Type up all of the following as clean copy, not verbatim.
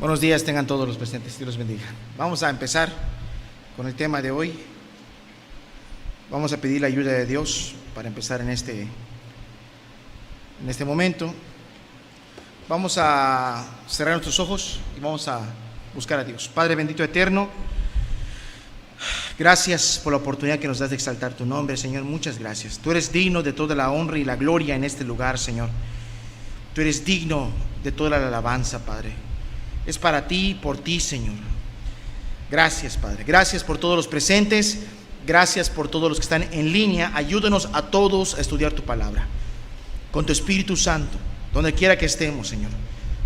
Buenos días tengan todos los presentes, Dios los bendiga. Vamos a empezar con el tema de hoy. Vamos a pedir la ayuda de Dios para empezar en este momento. Vamos a cerrar nuestros ojos y vamos a buscar a Dios. Padre bendito eterno, gracias por la oportunidad que nos das de exaltar tu nombre, Señor. Muchas gracias. Tú eres digno de toda la honra y la gloria en este lugar, Señor. Tú eres digno de toda la alabanza, Padre. Es para ti, por ti, Señor. Gracias, Padre. Gracias por todos los presentes. Gracias por todos los que están en línea. Ayúdanos a todos a estudiar tu palabra con tu Espíritu Santo, donde quiera que estemos, Señor.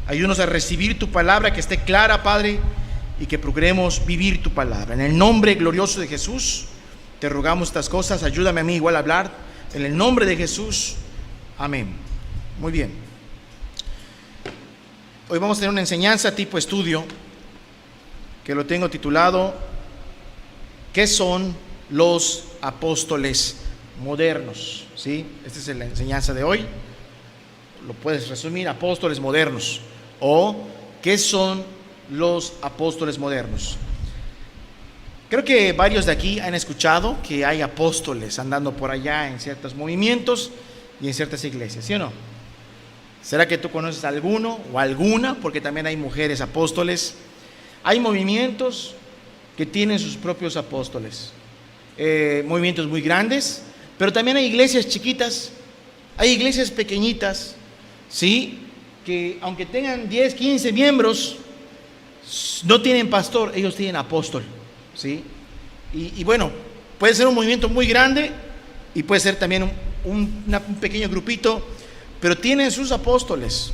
Ayúdanos a recibir tu palabra, que esté clara, Padre, y que procuremos vivir tu palabra. En el nombre glorioso de Jesús, te rogamos estas cosas. Ayúdame a mí igual a hablar. En el nombre de Jesús. Amén. Muy bien. Hoy vamos a tener una enseñanza tipo estudio, que lo tengo titulado ¿Qué son los apóstoles modernos? ¿Sí? Esta es la enseñanza de hoy. Lo puedes resumir: apóstoles modernos, o ¿qué son los apóstoles modernos? Creo que varios de aquí han escuchado que hay apóstoles andando por allá en ciertos movimientos y en ciertas iglesias, ¿sí o no? ¿Será que tú conoces a alguno o alguna? Porque también hay mujeres apóstoles. Hay movimientos que tienen sus propios apóstoles, movimientos muy grandes, pero también hay iglesias chiquitas, hay iglesias pequeñitas, ¿sí? Que aunque tengan 10, 15 miembros, no tienen pastor, ellos tienen apóstol, ¿sí? Y bueno, puede ser un movimiento muy grande y puede ser también un pequeño grupito, pero tienen sus apóstoles.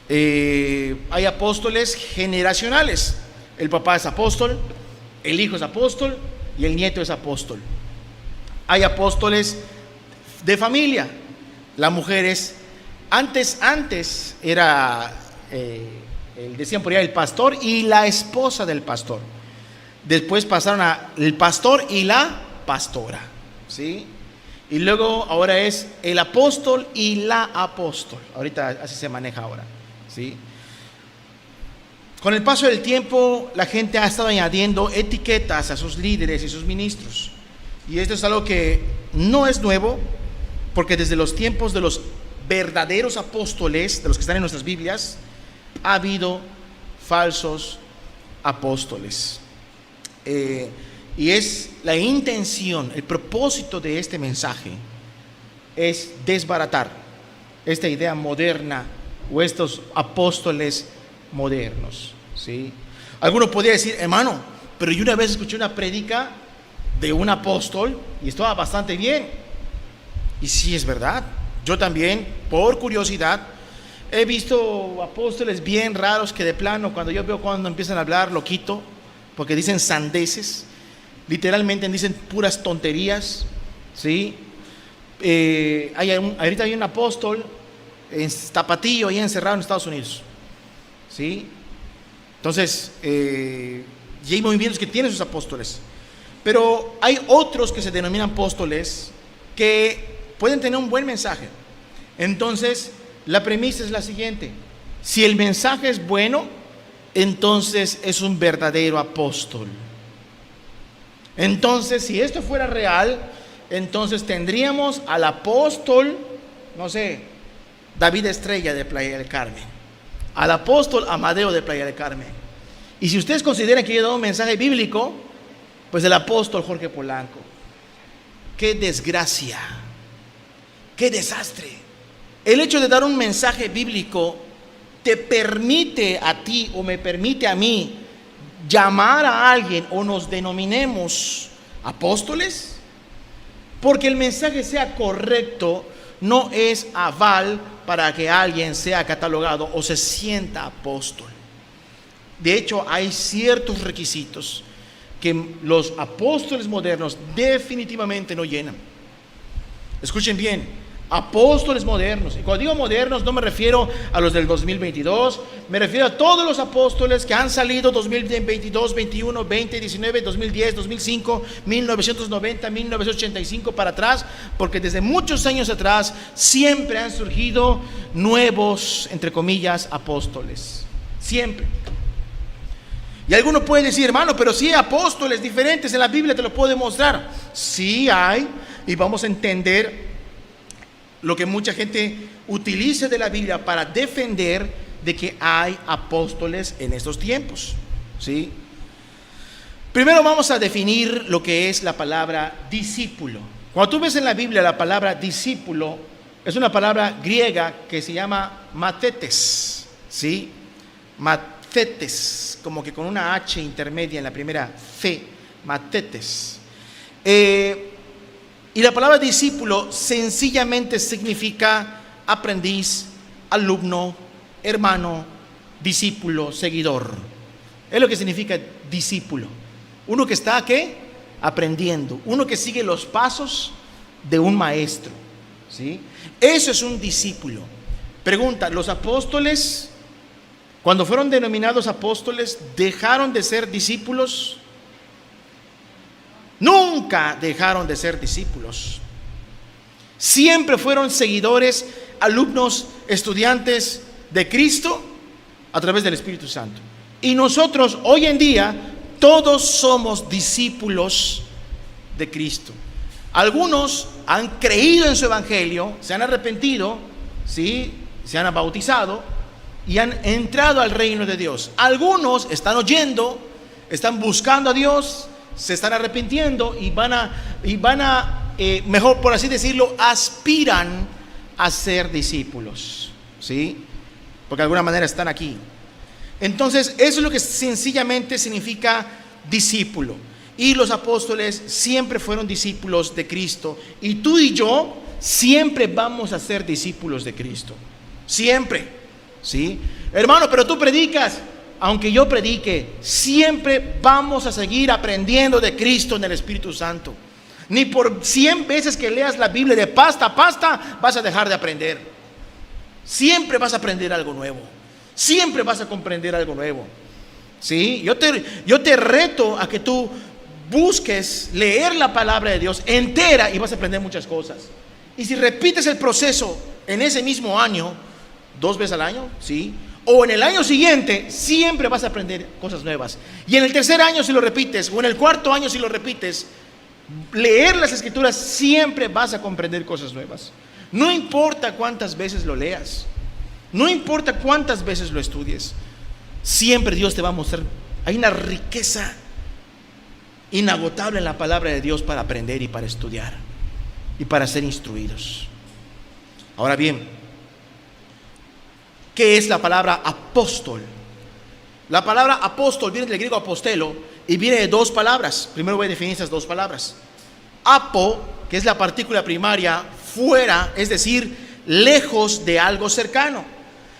Hay apóstoles generacionales. El papá es apóstol, el hijo es apóstol y el nieto es apóstol. Hay apóstoles de familia. La mujer es, antes era, decían por allá, el pastor y la esposa del pastor. Después pasaron a el pastor y la pastora, ¿sí? Y luego ahora es el apóstol y la apóstol. Ahorita así se maneja ahora, ¿sí? Con el paso del tiempo, la gente ha estado añadiendo etiquetas a sus líderes y sus ministros. Y esto es algo que no es nuevo, porque desde los tiempos de los verdaderos apóstoles, de los que están en nuestras Biblias, ha habido falsos apóstoles. Y es la intención, el propósito de este mensaje es desbaratar esta idea moderna o estos apóstoles modernos, ¿sí? Alguno podría decir: hermano, pero yo una vez escuché una prédica de un apóstol y estaba bastante bien. Y sí, es verdad. Yo también, por curiosidad, he visto apóstoles bien raros que de plano, cuando empiezan a hablar, lo quito, porque dicen sandeces. Literalmente dicen puras tonterías, ¿sí? Ahorita hay un apóstol en Tapatío, ahí encerrado en Estados Unidos, ¿sí? Entonces, y hay movimientos que tienen sus apóstoles, pero hay otros que se denominan apóstoles que pueden tener un buen mensaje. Entonces, la premisa es la siguiente: si el mensaje es bueno, entonces es un verdadero apóstol. Entonces, si esto fuera real, entonces tendríamos al apóstol, no sé, David Estrella de Playa del Carmen, al apóstol Amadeo de Playa del Carmen. Y si ustedes consideran que yo he dado un mensaje bíblico, pues el apóstol Jorge Polanco. ¡Qué desgracia! ¡Qué desastre! El hecho de dar un mensaje bíblico te permite a ti o me permite a mí llamar a alguien o nos denominemos apóstoles, porque el mensaje sea correcto no es aval para que alguien sea catalogado o se sienta apóstol. De hecho, hay ciertos requisitos que los apóstoles modernos definitivamente no llenan. Escuchen bien: apóstoles modernos. Y cuando digo modernos, no me refiero a los del 2022, me refiero a todos los apóstoles que han salido 2022, 21, 20, 19, 2010, 2005, 1990, 1985 para atrás, porque desde muchos años atrás siempre han surgido nuevos, entre comillas, apóstoles. Siempre. Y alguno puede decir, hermano, pero sí hay apóstoles diferentes en la Biblia, te lo puedo demostrar. Sí hay, y vamos a entender lo que mucha gente utiliza de la Biblia para defender de que hay apóstoles en estos tiempos, ¿sí? Primero vamos a definir lo que es la palabra discípulo. Cuando tú ves en la Biblia la palabra discípulo, es una palabra griega que se llama matetes, ¿sí? Matetes, como que con una H intermedia en la primera C, matetes. Y la palabra discípulo sencillamente significa aprendiz, alumno, hermano, discípulo, seguidor. Es lo que significa discípulo. Uno que está, ¿qué? Aprendiendo. Uno que sigue los pasos de un maestro, ¿sí? Eso es un discípulo. Pregunta, ¿los apóstoles, cuando fueron denominados apóstoles, dejaron de ser discípulos? Nunca dejaron de ser discípulos. Siempre fueron seguidores, alumnos, estudiantes de Cristo a través del Espíritu Santo. Y nosotros hoy en día todos somos discípulos de Cristo. Algunos han creído en su evangelio, se han arrepentido, ¿sí? Se han bautizado y han entrado al reino de Dios. Algunos están oyendo, están buscando a Dios, se están arrepintiendo y van a mejor por así decirlo, aspiran a ser discípulos, ¿sí? Porque de alguna manera están aquí. Entonces, eso es lo que sencillamente significa discípulo. Y los apóstoles siempre fueron discípulos de Cristo. Y tú y yo siempre vamos a ser discípulos de Cristo. Siempre, ¿sí? Hermano, pero tú predicas. Aunque yo predique, siempre vamos a seguir aprendiendo de Cristo en el Espíritu Santo. Ni por 100 veces que leas la Biblia de pasta a pasta vas a dejar de aprender. Siempre vas a aprender algo nuevo. Siempre vas a comprender algo nuevo, ¿sí? Yo te reto a que tú busques leer la palabra de Dios entera y vas a aprender muchas cosas. Y si repites el proceso en ese mismo año, 2 veces al año, ¿sí? O en el año siguiente, siempre vas a aprender cosas nuevas. Y en el tercer año si lo repites, o en el cuarto año si lo repites, leer las Escrituras siempre vas a comprender cosas nuevas. No importa cuántas veces lo leas, no importa cuántas veces lo estudies, siempre Dios te va a mostrar. Hay una riqueza inagotable en la palabra de Dios para aprender y para estudiar y para ser instruidos. Ahora bien, ¿qué es la palabra apóstol? La palabra apóstol viene del griego apostelo y viene de 2 palabras. Primero voy a definir esas 2 palabras. Apo, que es la partícula primaria, fuera, es decir, lejos de algo cercano,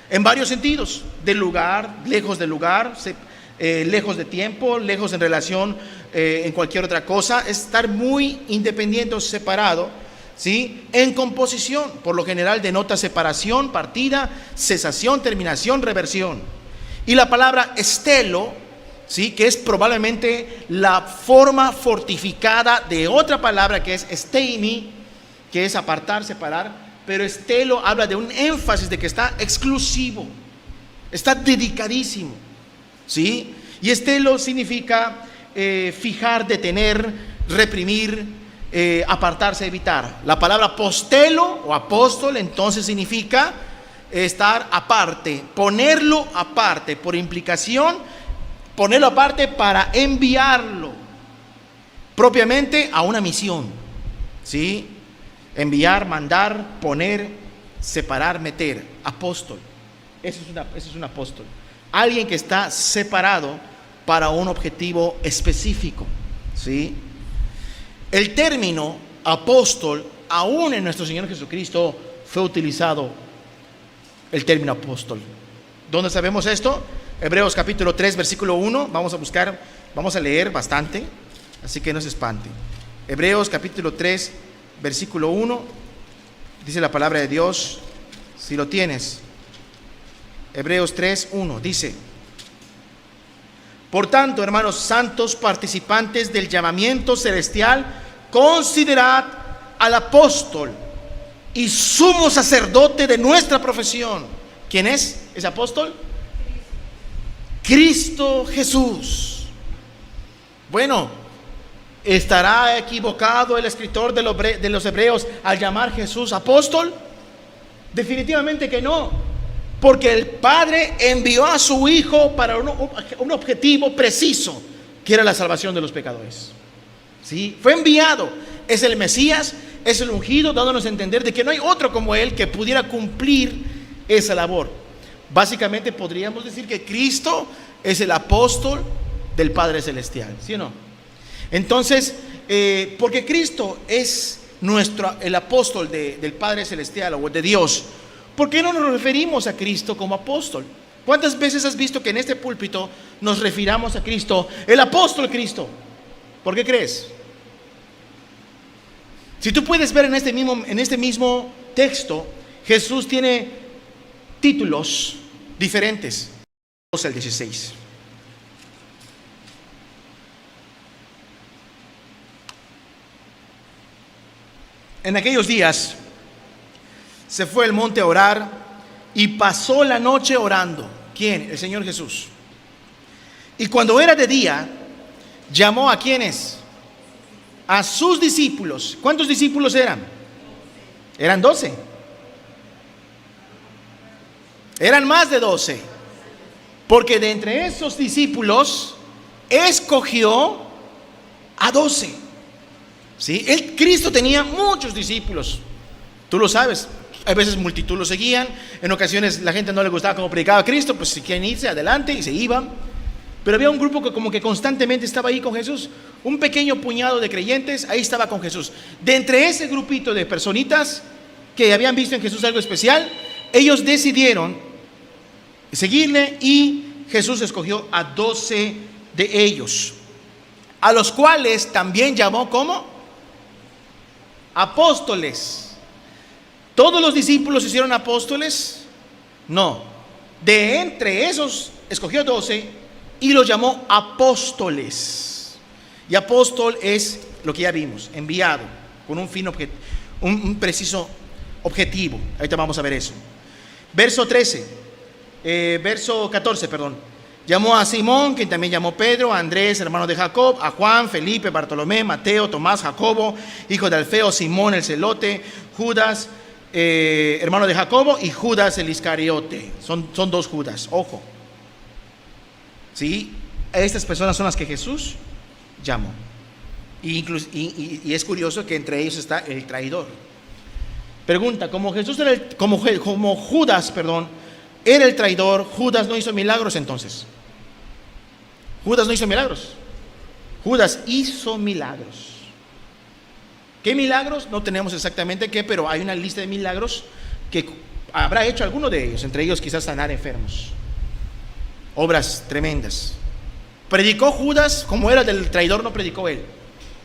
en varios sentidos, del lugar, lejos del lugar, lejos de tiempo, lejos en relación en cualquier otra cosa, es estar muy independiente o separado, ¿sí? En composición, por lo general denota separación, partida, cesación, terminación, reversión. Y la palabra estelo, ¿sí? Que es probablemente la forma fortificada de otra palabra que es steimi, que es apartar, separar. Pero estelo habla de un énfasis de que está exclusivo, está dedicadísimo, ¿sí? Y estelo significa fijar, detener, reprimir, apartarse, evitar. La palabra apostelo o apóstol entonces significa estar aparte, ponerlo aparte, por implicación, ponerlo aparte para enviarlo propiamente a una misión, ¿sí? Enviar, mandar, poner, separar, meter. Apóstol. Eso es un apóstol. Alguien que está separado para un objetivo específico, ¿sí? El término apóstol, aún en nuestro Señor Jesucristo, fue utilizado el término apóstol. ¿Dónde sabemos esto? Hebreos capítulo 3, versículo 1. Vamos a leer bastante, así que no se espante. Hebreos capítulo 3, versículo 1, dice la palabra de Dios, si lo tienes. Hebreos 3, 1, dice: por tanto, hermanos santos, participantes del llamamiento celestial, considerad al apóstol y sumo sacerdote de nuestra profesión. ¿Quién es ese apóstol? Cristo Jesús. Bueno, ¿estará equivocado el escritor de los Hebreos al llamar Jesús apóstol? Definitivamente que no, porque el Padre envió a su Hijo para un objetivo preciso, que era la salvación de los pecadores. ¿Sí? Fue enviado, es el Mesías, es el ungido, dándonos a entender de que no hay otro como Él que pudiera cumplir esa labor. Básicamente podríamos decir que Cristo es el apóstol del Padre Celestial, ¿sí o no? Entonces, porque Cristo es el apóstol del Padre Celestial o de Dios, ¿por qué no nos referimos a Cristo como apóstol? ¿Cuántas veces has visto que en este púlpito nos refiramos a Cristo, el apóstol Cristo? ¿Por qué crees? Si tú puedes ver en este mismo texto, Jesús tiene títulos diferentes. 12 al 16. En aquellos días se fue al monte a orar y pasó la noche orando. ¿Quién? El Señor Jesús. Y cuando era de día, llamó a ¿quiénes? A sus discípulos. ¿Cuántos discípulos eran? Eran 12. Eran más de 12. Porque de entre esos discípulos escogió a 12. ¿Sí? Cristo tenía muchos discípulos. Tú lo sabes. A veces multitud lo seguían. En ocasiones la gente no le gustaba cómo predicaba Cristo. Pues si quieren irse, adelante, y se iban. Pero había un grupo que como que constantemente estaba ahí con Jesús. Un pequeño puñado de creyentes, ahí estaba con Jesús. De entre ese grupito de personitas que habían visto en Jesús algo especial, ellos decidieron seguirle y Jesús escogió a 12 de ellos, a los cuales también llamó ¿cómo? Apóstoles. ¿Todos los discípulos se hicieron apóstoles? No. De entre esos escogió 12 y los llamó apóstoles. Y apóstol es lo que ya vimos, enviado, con un fin un preciso objetivo. Ahorita vamos a ver eso. Verso 14, perdón. Llamó a Simón, quien también llamó Pedro, a Andrés, hermano de Jacob, a Juan, Felipe, Bartolomé, Mateo, Tomás, Jacobo, hijo de Alfeo, Simón el celote, Judas, hermano de Jacobo, y Judas el Iscariote. Son 2 Judas, ojo. ¿Sí? Estas personas son las que Jesús llamó. Y es curioso que entre ellos está el traidor. Pregunta, como Judas, era el traidor, Judas no hizo milagros entonces. Judas no hizo milagros. Judas hizo milagros. ¿Qué milagros? No tenemos exactamente qué, pero hay una lista de milagros que habrá hecho alguno de ellos, entre ellos quizás sanar enfermos. Obras tremendas. ¿Predicó Judas como era del traidor? No predicó él.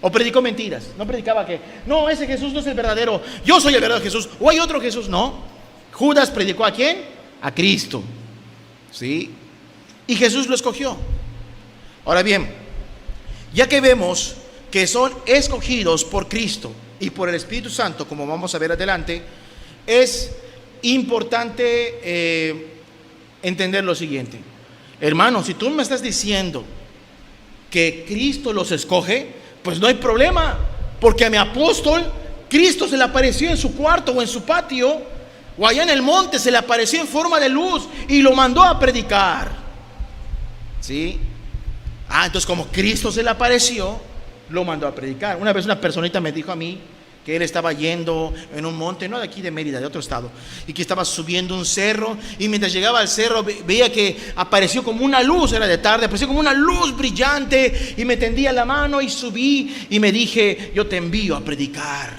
¿O predicó mentiras? No predicaba que no, ese Jesús no es el verdadero, yo soy el verdadero Jesús, o hay otro Jesús. No. Judas predicó ¿a quién? A Cristo. ¿Sí? Y Jesús lo escogió. Ahora bien, ya que vemos que son escogidos por Cristo y por el Espíritu Santo, como vamos a ver adelante, es importante entender lo siguiente. Hermano, si tú me estás diciendo que Cristo los escoge, pues no hay problema, porque a mi apóstol Cristo se le apareció en su cuarto o en su patio o allá en el monte, se le apareció en forma de luz y lo mandó a predicar. ¿Sí? Entonces como Cristo se le apareció, lo mandó a predicar. Una vez una personita me dijo a mí que él estaba yendo en un monte, no de aquí de Mérida, de otro estado, y que estaba subiendo un cerro, y mientras llegaba al cerro veía que apareció como una luz, era de tarde, apareció como una luz brillante, y me tendía la mano y subí y me dije, yo te envío a predicar.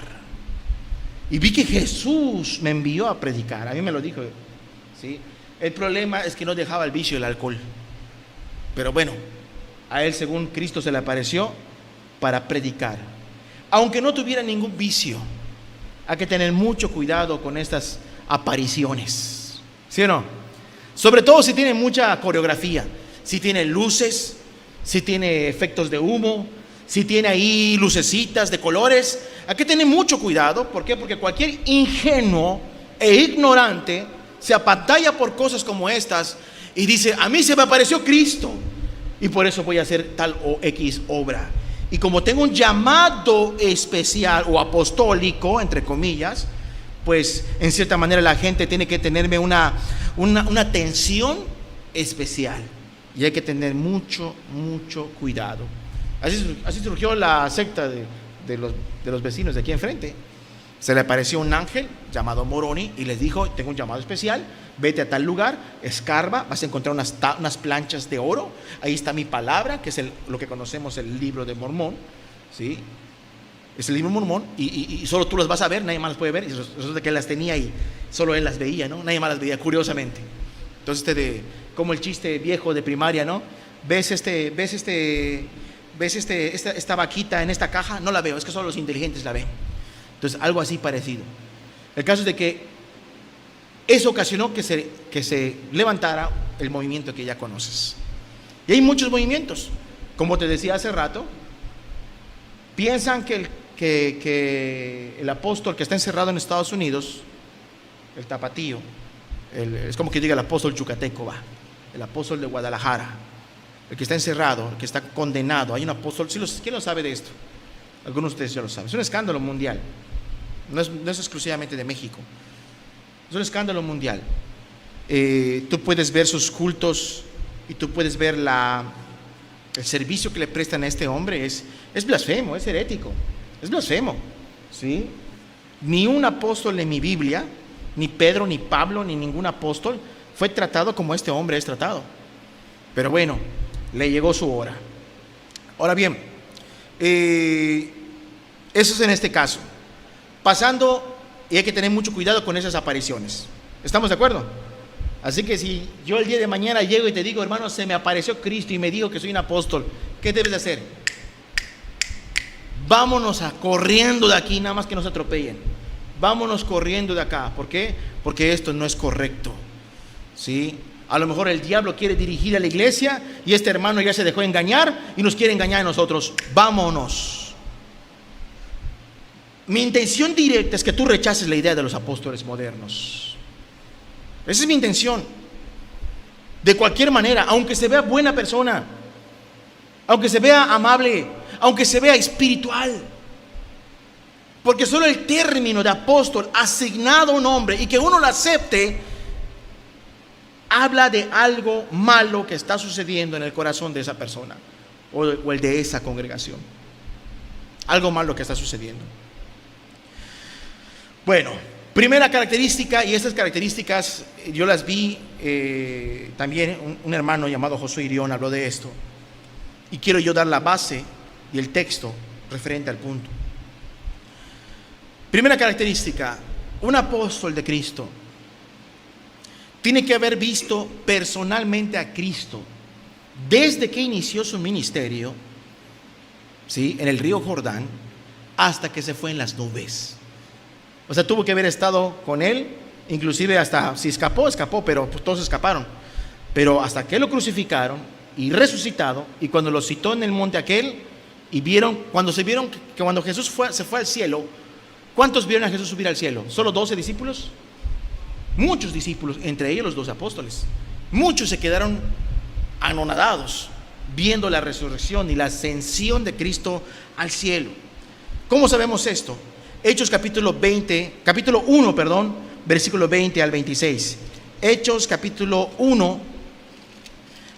Y vi que Jesús me envió a predicar, a mí me lo dijo, ¿sí? El problema es que no dejaba el vicio del alcohol, pero bueno, a él según Cristo se le apareció para predicar. Aunque no tuviera ningún vicio, hay que tener mucho cuidado con estas apariciones, ¿sí o no? Sobre todo si tiene mucha coreografía, si tiene luces, si tiene efectos de humo, si tiene ahí lucecitas de colores. Hay que tener mucho cuidado. ¿Por qué? Porque cualquier ingenuo e ignorante se apantalla por cosas como estas y dice: a mí se me apareció Cristo y por eso voy a hacer tal o X obra. Y como tengo un llamado especial o apostólico, entre comillas, pues en cierta manera la gente tiene que tenerme una atención especial. Y hay que tener mucho cuidado. Así surgió la secta de los vecinos de aquí enfrente. Se le apareció un ángel llamado Moroni y les dijo: tengo un llamado especial, vete a tal lugar, escarba, vas a encontrar unas planchas de oro, ahí está mi palabra, que es lo que conocemos, el libro de Mormón, ¿sí? Es el libro de Mormón, y solo tú las vas a ver, nadie más las puede ver. Y resulta que él las tenía y solo él las veía, ¿no? Nadie más las veía, curiosamente. Entonces, como el chiste viejo de primaria, ¿no? ¿Ves esta vaquita en esta caja? No la veo, es que solo los inteligentes la ven. Entonces, algo así parecido. El caso es de que eso ocasionó que se levantara el movimiento que ya conoces. Y hay muchos movimientos. Como te decía hace rato, piensan que el apóstol que está encerrado en Estados Unidos, el tapatío, es como que diga el apóstol yucateco, el apóstol de Guadalajara, el que está encerrado, el que está condenado. Hay un apóstol, ¿quién lo sabe de esto? Algunos de ustedes ya lo saben. Es un escándalo mundial. No es exclusivamente de México. Es un escándalo mundial. Tú puedes ver sus cultos y tú puedes ver el servicio que le prestan a este hombre. Es blasfemo, es herético, es blasfemo, ¿sí? Ni un apóstol en mi Biblia, ni Pedro, ni Pablo, ni ningún apóstol fue tratado como este hombre es tratado. Pero bueno, le llegó su hora. Ahora bien, eso es en este caso. Pasando, y hay que tener mucho cuidado con esas apariciones. ¿Estamos de acuerdo? Así que si yo el día de mañana llego y te digo: hermano, se me apareció Cristo y me dijo que soy un apóstol, ¿qué debes de hacer? Vámonos corriendo de aquí, nada más que nos atropellen. Vámonos corriendo de acá. ¿Por qué? Porque esto no es correcto, ¿sí? A lo mejor el diablo quiere dirigir a la iglesia y este hermano ya se dejó engañar y nos quiere engañar a nosotros. Vámonos. Mi intención directa es que tú rechaces la idea de los apóstoles modernos. Esa es mi intención. De cualquier manera, aunque se vea buena persona, aunque se vea amable, aunque se vea espiritual, porque solo el término de apóstol asignado a un hombre y que uno lo acepte, habla de algo malo que está sucediendo en el corazón de esa persona o el de esa congregación. Algo malo que está sucediendo. Bueno, primera característica, y estas características yo las vi también, un hermano llamado Josué Irión habló de esto, y quiero yo dar la base y el texto referente al punto. Primera característica: un apóstol de Cristo tiene que haber visto personalmente a Cristo desde que inició su ministerio, ¿sí?, en el río Jordán hasta que se fue en las nubes. O sea, tuvo que haber estado con él, inclusive hasta si escapó, pero pues todos escaparon. Pero hasta que lo crucificaron y resucitado, y cuando lo citó en el monte aquel, y cuando Jesús se fue al cielo, ¿cuántos vieron a Jesús subir al cielo? ¿Solo 12 discípulos? Muchos discípulos, entre ellos los 12 apóstoles. Muchos se quedaron anonadados viendo la resurrección y la ascensión de Cristo al cielo. ¿Cómo sabemos esto? Hechos capítulo 1, versículo 20 al 26. Hechos capítulo 1,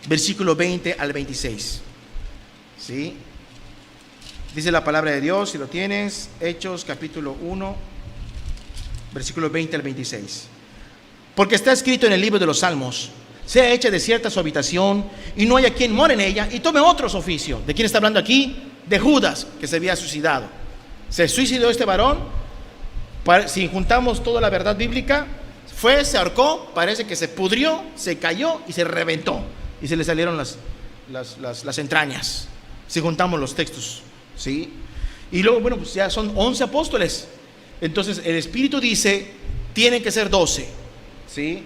versículo 20 al 26. ¿Sí? Dice la palabra de Dios, si lo tienes, Hechos capítulo 1, versículo 20 al 26. Porque está escrito en el libro de los Salmos: sea hecha desierta su habitación, y no haya quien more en ella, y tome otros oficios. ¿De quién está hablando aquí? De Judas, que se había suicidado. Se suicidó este varón. Si juntamos toda la verdad bíblica, se ahorcó, parece que se pudrió, se cayó y se reventó, y se le salieron las entrañas, si juntamos los textos, ¿sí? Y luego, bueno, pues ya son 11 apóstoles. Entonces el Espíritu dice: tienen que ser 12, ¿sí?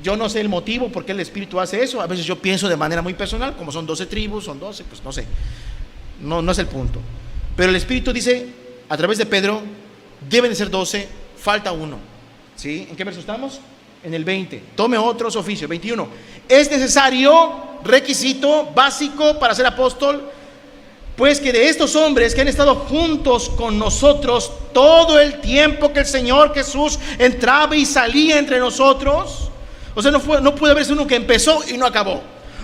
Yo no sé el motivo por qué el Espíritu hace eso. A veces yo pienso de manera muy personal, como son 12 tribus, son 12, pues no sé. No es el punto. Pero el Espíritu dice, a través de Pedro, deben de ser 12, falta uno, ¿sí? ¿En qué verso estamos? en el 20. Tome otros oficios. 21. Es necesario, requisito básico para ser apóstol, pues que de estos hombres que han estado juntos con nosotros todo el tiempo que el Señor Jesús entraba y salía entre nosotros, o sea, no puede haberse uno que empezó y no acabó,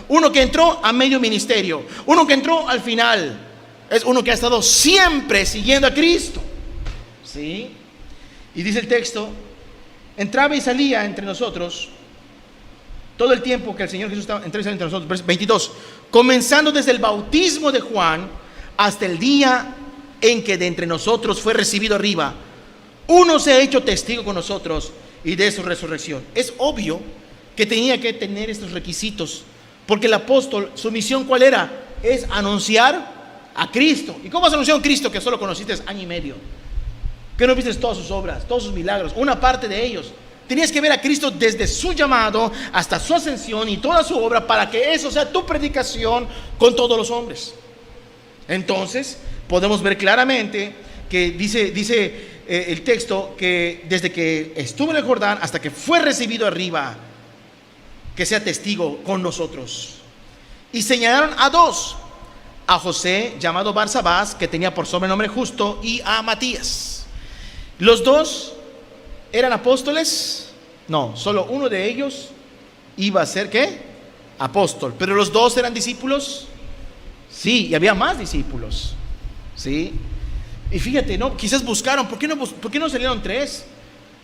uno que entró a medio ministerio, uno que entró al final, es uno que ha estado siempre siguiendo a Cristo, ¿sí? Y dice el texto, entraba y salía entre nosotros todo el tiempo que el Señor Jesús estaba entrando y salía entre nosotros. Verso 22, comenzando desde el bautismo de Juan hasta el día en que de entre nosotros fue recibido arriba, uno se ha hecho testigo con nosotros y de su resurrección. Es obvio que tenía que tener estos requisitos, porque el apóstol, su misión ¿cuál era? Es anunciar a Cristo. ¿Y cómo has anunciado a Cristo que solo conociste año y medio? Que no viste todas sus obras, todos sus milagros, una parte de ellos. Tenías que ver a Cristo desde su llamado hasta su ascensión y toda su obra, para que eso sea tu predicación con todos los hombres. Entonces podemos ver claramente que dice el texto que desde que estuvo en el Jordán hasta que fue recibido arriba, que sea testigo con nosotros. Y señalaron a dos, a José llamado Barsabás, que tenía por sobrenombre Justo, y a Matías. Los dos eran apóstoles. No, solo uno de ellos iba a ser ¿qué? Apóstol. Pero los dos eran discípulos. Sí, y había más discípulos, ¿sí? Y fíjate, ¿no? Quizás buscaron, ¿por qué no salieron 3?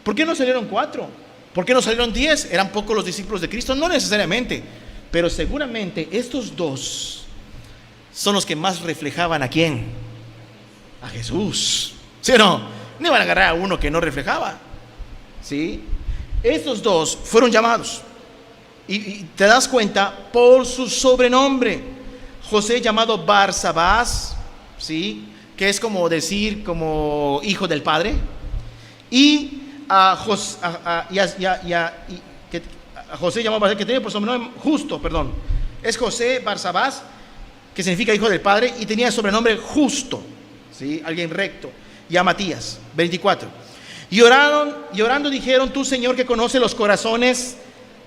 ¿Por qué no salieron 4? ¿Por qué no salieron 10? ¿Eran pocos los discípulos de Cristo? No necesariamente, pero seguramente estos dos son los que más reflejaban ¿a quién? A Jesús, ¿sí o no? No iban a agarrar a uno que no reflejaba, ¿sí? Estos dos fueron llamados, y te das cuenta por su sobrenombre. José llamado Barsabás, ¿sí? Que es como decir, como hijo del Padre. Y a José llamado Barsabás, que tiene por sobrenombre Justo, perdón. Es José Barsabás, que significa hijo del Padre, y tenía sobrenombre Justo, ¿sí? Alguien recto. Y a Matías, 24. Y orando dijeron, tú Señor que conoces los corazones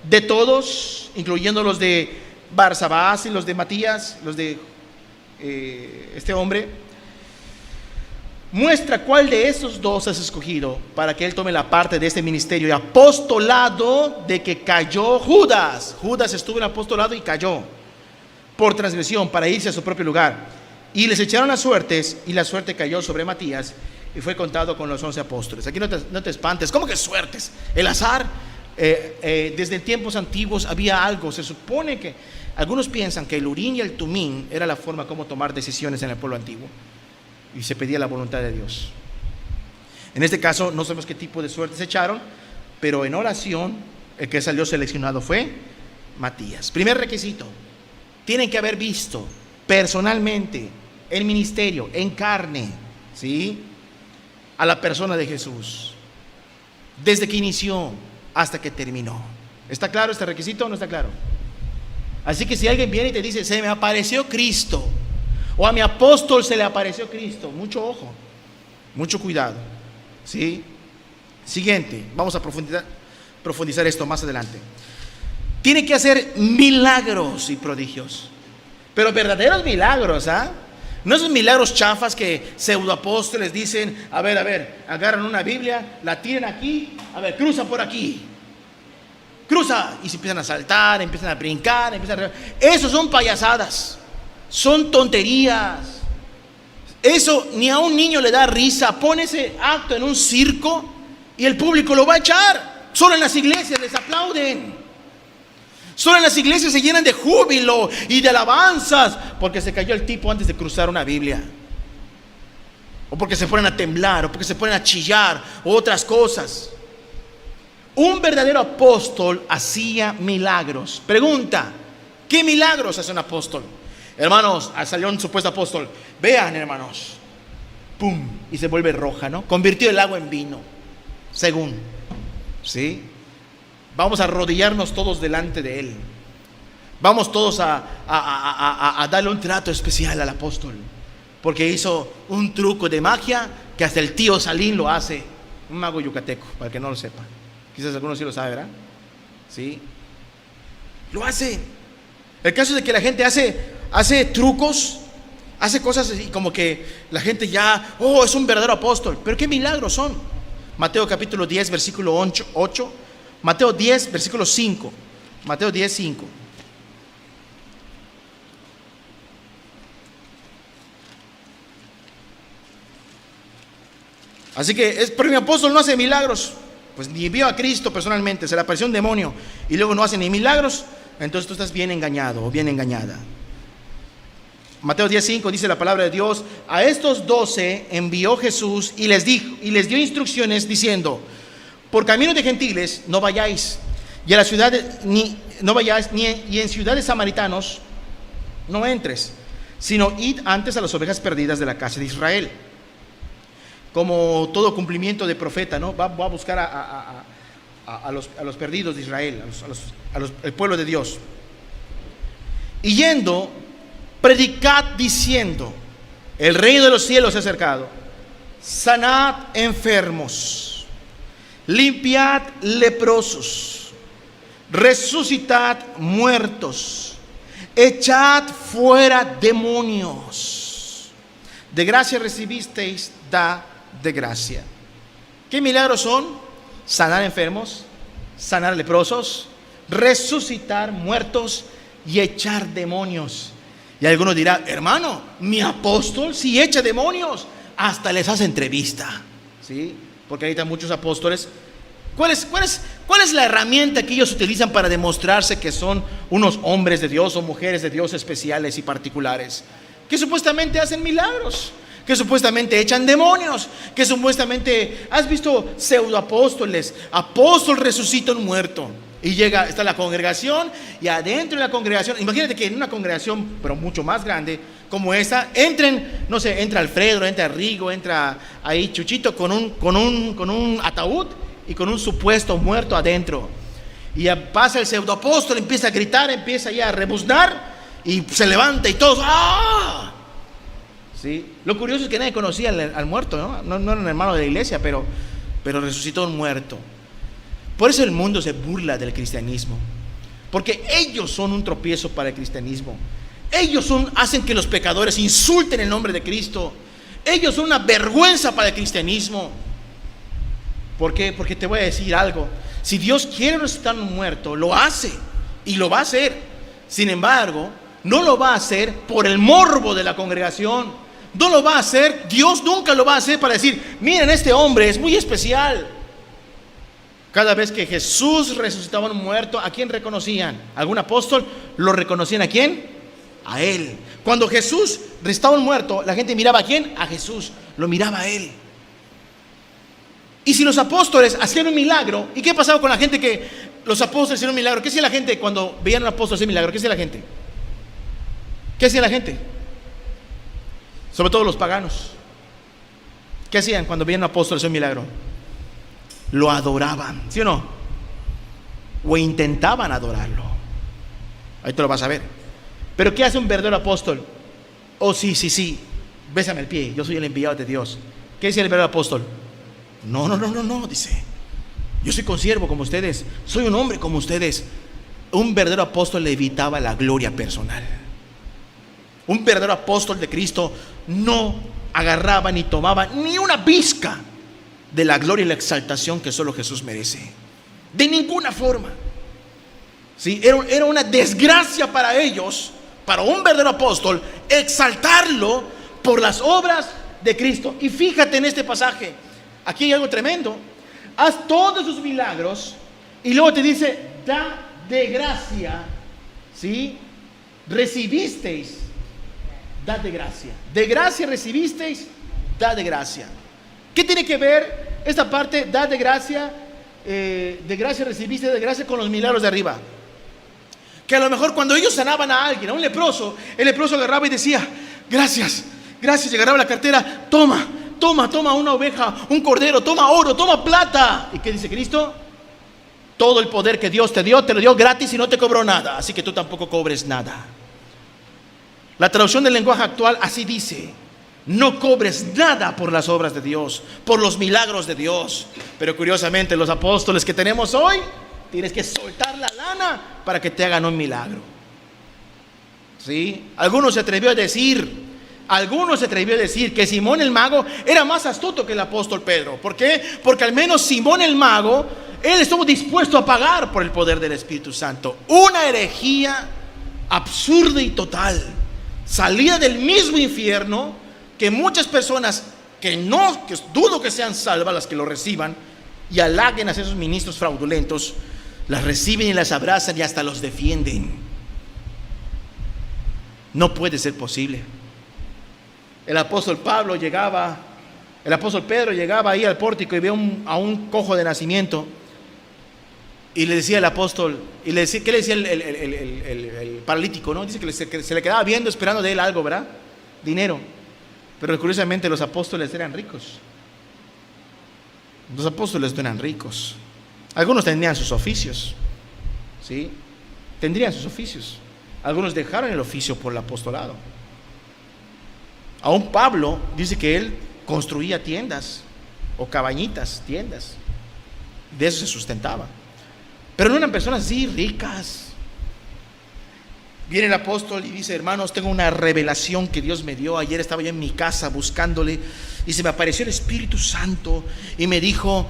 de todos, incluyendo los de Barsabás y los de Matías, los de este hombre, muestra cuál de esos dos has escogido para que él tome la parte de este ministerio y apostolado de que cayó Judas. Judas estuvo en el apostolado y cayó por transgresión para irse a su propio lugar. Y les echaron las suertes, y la suerte cayó sobre Matías y fue contado con los 11 apóstoles. Aquí no te espantes. ¿Cómo que suertes? El azar. Desde tiempos antiguos había algo. Se supone que algunos piensan que el Urín y el Tumín era la forma como tomar decisiones en el pueblo antiguo, y se pedía la voluntad de Dios. En este caso no sabemos qué tipo de suerte se echaron, pero en oración el que salió seleccionado fue Matías. Primer requisito: tienen que haber visto personalmente el ministerio en carne, ¿sí?, a la persona de Jesús desde que inició hasta que terminó. ¿Está claro este requisito o no está claro? Así que si alguien viene y te dice, se me apareció Cristo, o a mi apóstol se le apareció Cristo, mucho ojo, mucho cuidado, ¿sí? Siguiente, vamos a profundizar esto más adelante. Tiene que hacer milagros y prodigios, pero verdaderos milagros, ¿ah? No esos milagros chafas que pseudoapóstoles dicen, a ver, agarran una Biblia, la tiran aquí, a ver, cruza por aquí, cruza, y se empiezan a saltar, empiezan a brincar, Esos son payasadas, son tonterías. Eso ni a un niño le da risa. Pon ese acto en un circo y el público lo va a echar. Solo en las iglesias les aplauden. Solo en las iglesias se llenan de júbilo y de alabanzas porque se cayó el tipo antes de cruzar una Biblia, o porque se ponen a temblar, o porque se ponen a chillar, o otras cosas. Un verdadero apóstol hacía milagros. Pregunta: ¿qué milagros hace un apóstol? Hermanos, salió un supuesto apóstol. Vean, hermanos, pum, y se vuelve roja, ¿no? Convirtió el agua en vino, según, ¿sí? Vamos a arrodillarnos todos delante de él. Vamos todos a darle un trato especial al apóstol, porque hizo un truco de magia que hasta el tío Salín lo hace. Un mago yucateco, para que no lo sepa. Quizás algunos sí lo saben, ¿verdad? ¿sí? Lo hace. El caso es de que la gente hace trucos, hace cosas así, como que la gente ya, oh, es un verdadero apóstol. Pero qué milagros son. Mateo capítulo 10, versículo 8. Mateo 10, versículo 5. Mateo 10, 5. Así que, pero mi apóstol no hace milagros. Pues ni vio a Cristo personalmente, se le apareció un demonio y luego no hace ni milagros. Entonces tú estás bien engañado o bien engañada. Mateo 10:5 dice la palabra de Dios: a estos 12 envió Jesús y les dio instrucciones diciendo: por caminos de gentiles no vayáis, y a la ciudad no vayáis, y en ciudades samaritanos no entres, sino id antes a las ovejas perdidas de la casa de Israel. Como todo cumplimiento de profeta, ¿no? Va a buscar a los perdidos de Israel, al pueblo de Dios. Y yendo, predicad diciendo: el reino de los cielos se ha acercado. Sanad enfermos, limpiad leprosos, resucitad muertos, echad fuera demonios. De gracia recibisteis, da de gracia. ¿Qué milagros son? Sanar enfermos, sanar leprosos, resucitar muertos y echar demonios. Y algunos dirán: hermano, mi apóstol sí echa demonios, hasta les hace entrevista, ¿sí? Porque ahorita muchos apóstoles, ¿cuál es la herramienta que ellos utilizan para demostrarse que son unos hombres de Dios o mujeres de Dios especiales y particulares? Que supuestamente hacen milagros, que supuestamente echan demonios, que supuestamente, has visto pseudoapóstoles, apóstol resucita un muerto, y está la congregación, y adentro de la congregación, imagínate que en una congregación, pero mucho más grande, como esta, entra Alfredo, entra Rigo, entra ahí Chuchito con un ataúd y con un supuesto muerto adentro, y ya pasa el pseudoapóstol, empieza a gritar, empieza ya a rebuznar, y se levanta y todos, ¡ah! ¿Sí? Lo curioso es que nadie conocía al muerto, ¿no? No era un hermano de la iglesia, pero resucitó un muerto. Por eso el mundo se burla del cristianismo, porque ellos son un tropiezo para el cristianismo. Ellos hacen que los pecadores insulten el nombre de Cristo. Ellos son una vergüenza para el cristianismo. ¿Por qué? Porque te voy a decir algo: si Dios quiere resucitar un muerto, lo hace y lo va a hacer. Sin embargo, no lo va a hacer por el morbo de la congregación. No lo va a hacer, Dios nunca lo va a hacer para decir: miren, este hombre es muy especial. Cada vez que Jesús resucitaba a un muerto, ¿a quién reconocían? ¿Algún apóstol? ¿Lo reconocían a quién? A él. Cuando Jesús resucitaba a un muerto, la gente miraba a quién? A Jesús, lo miraba a él. Y si los apóstoles hacían un milagro, ¿y qué pasaba con la gente que los apóstoles hacían un milagro? ¿Qué hacía la gente cuando veían a un apóstol hacer un milagro? ¿Qué hacía la gente? ¿Qué hacía la gente? Sobre todo los paganos. ¿Qué hacían cuando veían a un apóstol hacer un milagro? Lo adoraban, ¿sí o no? O intentaban adorarlo. Ahí te lo vas a ver. Pero ¿qué hace un verdadero apóstol? Oh, sí, bésame el pie, yo soy el enviado de Dios. ¿Qué dice el verdadero apóstol? No, dice: yo soy consiervo como ustedes, soy un hombre como ustedes. Un verdadero apóstol le evitaba la gloria personal. Un verdadero apóstol de Cristo no agarraba ni tomaba ni una pizca de la gloria y la exaltación que solo Jesús merece. De ninguna forma. ¿Sí? Era una desgracia para ellos, para un verdadero apóstol, exaltarlo por las obras de Cristo. Y fíjate en este pasaje, aquí hay algo tremendo. Haz todos sus milagros y luego te dice: da de gracia, ¿sí? Recibisteis, da de gracia. De gracia recibisteis, da de gracia. ¿Qué tiene que ver esta parte, da de gracia recibiste, de gracia, con los milagros de arriba? Que a lo mejor cuando ellos sanaban a alguien, a un leproso, el leproso agarraba y decía: gracias, y agarraba la cartera: toma una oveja, un cordero, toma oro, toma plata. ¿Y qué dice Cristo? Todo el poder que Dios te lo dio gratis y no te cobró nada, así que tú tampoco cobres nada. La traducción del lenguaje actual así dice: no cobres nada por las obras de Dios, por los milagros de Dios. Pero curiosamente los apóstoles que tenemos hoy tienes que soltar la lana para que te hagan un milagro. ¿Sí? Algunos se atrevió a decir que Simón el mago era más astuto que el apóstol Pedro. ¿Por qué? Porque al menos Simón el mago, él estuvo dispuesto a pagar por el poder del Espíritu Santo. Una herejía absurda y total, salida del mismo infierno, que muchas personas que dudo que sean salvas, las que lo reciban y halaguen a esos ministros fraudulentos, las reciben y las abrazan y hasta los defienden. No puede ser posible. El apóstol Pedro llegaba ahí al pórtico y ve a un cojo de nacimiento, y le decía el apóstol, ¿qué le decía el paralítico? ¿No? Dice que se le quedaba viendo, esperando de él algo, ¿verdad? Dinero. Pero curiosamente los apóstoles eran ricos. Los apóstoles no eran ricos. Algunos tendrían sus oficios, ¿sí? Tendrían sus oficios. Algunos dejaron el oficio por el apostolado. Aún Pablo dice que él construía tiendas o cabañitas, tiendas. De eso se sustentaba. Pero no eran personas así ricas. Viene el apóstol y dice: hermanos, tengo una revelación que Dios me dio. Ayer estaba yo en mi casa buscándole y se me apareció el Espíritu Santo y me dijo: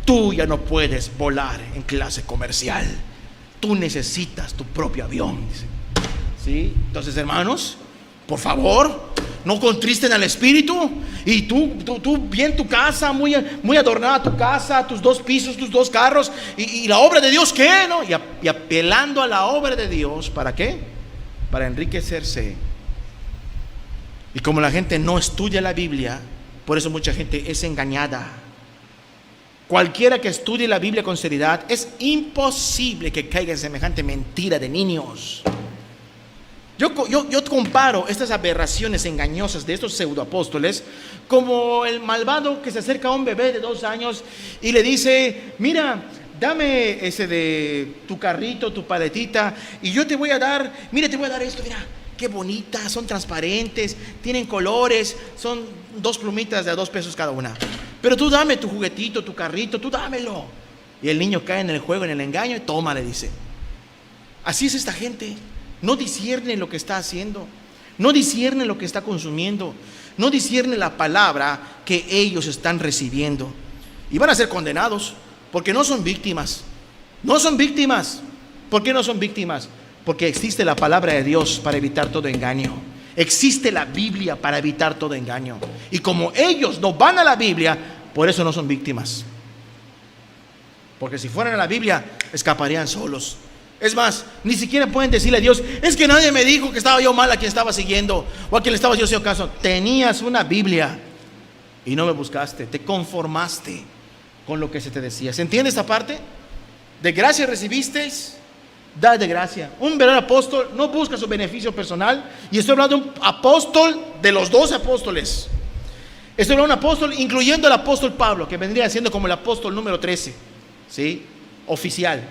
tú ya no puedes volar en clase comercial. Tú necesitas tu propio avión. Dice. ¿Sí? Entonces, hermanos, por favor, no contristen al Espíritu. Y tú bien tu casa, muy adornada tu casa, tus 2 pisos, tus 2 carros, y la obra de Dios, ¿qué? ¿No? Y apelando a la obra de Dios, ¿para qué? Para enriquecerse. Y como la gente no estudia la Biblia, por eso mucha gente es engañada. Cualquiera que estudie la Biblia con seriedad, es imposible que caiga en semejante mentira de niños. Yo comparo estas aberraciones engañosas de estos pseudoapóstoles como el malvado que se acerca a un bebé de 2 años y le dice: mira, dame ese de tu carrito, tu paletita, y yo te voy a dar, mira, te voy a dar esto, mira, qué bonitas, son transparentes, tienen colores, son 2 plumitas de a 2 pesos cada una. Pero tú dame tu juguetito, tu carrito, tú dámelo. Y el niño cae en el juego, en el engaño, y toma, le dice. Así es esta gente. No discierne lo que está haciendo, no discierne lo que está consumiendo, no discierne la palabra que ellos están recibiendo, y van a ser condenados porque no son víctimas. No son víctimas. ¿Por qué no son víctimas? Porque existe la palabra de Dios para evitar todo engaño. Existe la Biblia para evitar todo engaño. Y como ellos no van a la Biblia, por eso no son víctimas. Porque si fueran a la Biblia, escaparían solos. Es más, ni siquiera pueden decirle a Dios: es que nadie me dijo que estaba yo mal a quien estaba siguiendo, o a quien le estaba yo haciendo caso. Tenías una Biblia y no me buscaste, te conformaste con lo que se te decía. ¿Se entiende esta parte? De gracia recibisteis, dad de gracia. Un verdadero apóstol no busca su beneficio personal. Y estoy hablando de un apóstol, de los 12 apóstoles. Estoy hablando de un apóstol, incluyendo el apóstol Pablo, que vendría siendo como el apóstol número 13, ¿sí? Oficial.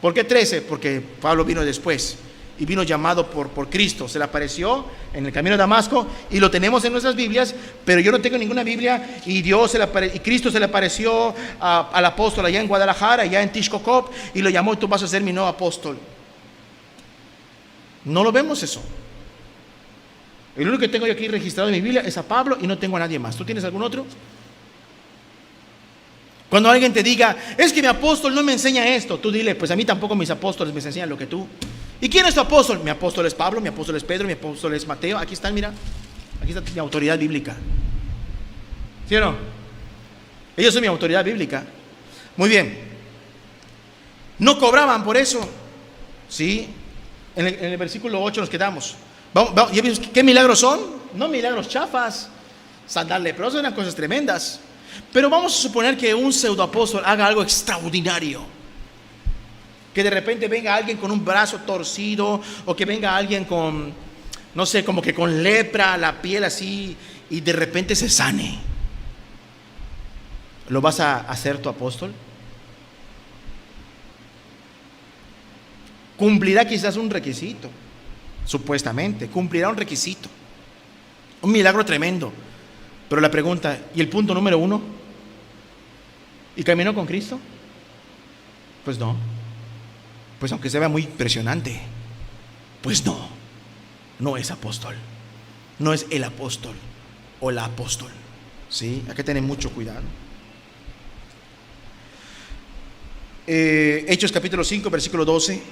¿Por qué 13? Porque Pablo vino después y vino llamado por Cristo. Se le apareció en el camino de Damasco y lo tenemos en nuestras Biblias, pero yo no tengo ninguna Biblia. Y Cristo se le apareció al apóstol allá en Guadalajara, allá en Tishkokop, y lo llamó: tú vas a ser mi nuevo apóstol. No lo vemos eso. El único que tengo yo aquí registrado en mi Biblia es a Pablo, y no tengo a nadie más. ¿Tú tienes algún otro? Cuando alguien te diga: es que mi apóstol no me enseña esto, tú dile: pues a mí tampoco mis apóstoles me enseñan lo que tú. ¿Y quién es tu apóstol? Mi apóstol es Pablo, mi apóstol es Pedro, mi apóstol es Mateo. Aquí están, mira, aquí está mi autoridad bíblica. ¿Sí o no? Ellos son mi autoridad bíblica. Muy bien. No cobraban por eso. ¿Sí? En el versículo 8 nos quedamos. ¿Ya vimos qué milagros son? No milagros chafas. Sanidad leprosa, eran cosas tremendas. Pero vamos a suponer que un pseudoapóstol haga algo extraordinario. Que de repente venga alguien con un brazo torcido, o que venga alguien con, no sé, como que con lepra, la piel así, y de repente se sane. ¿Lo vas a hacer tu apóstol? Cumplirá quizás un requisito, supuestamente, cumplirá un requisito. Un milagro tremendo. Pero la pregunta, ¿y el punto número 1? ¿Y caminó con Cristo? Pues no. pues aunque se vea muy impresionante, pues no es apóstol, no es el apóstol o la apóstol, ¿sí? Hay que tener mucho cuidado. Hechos capítulo 5, versículo 12.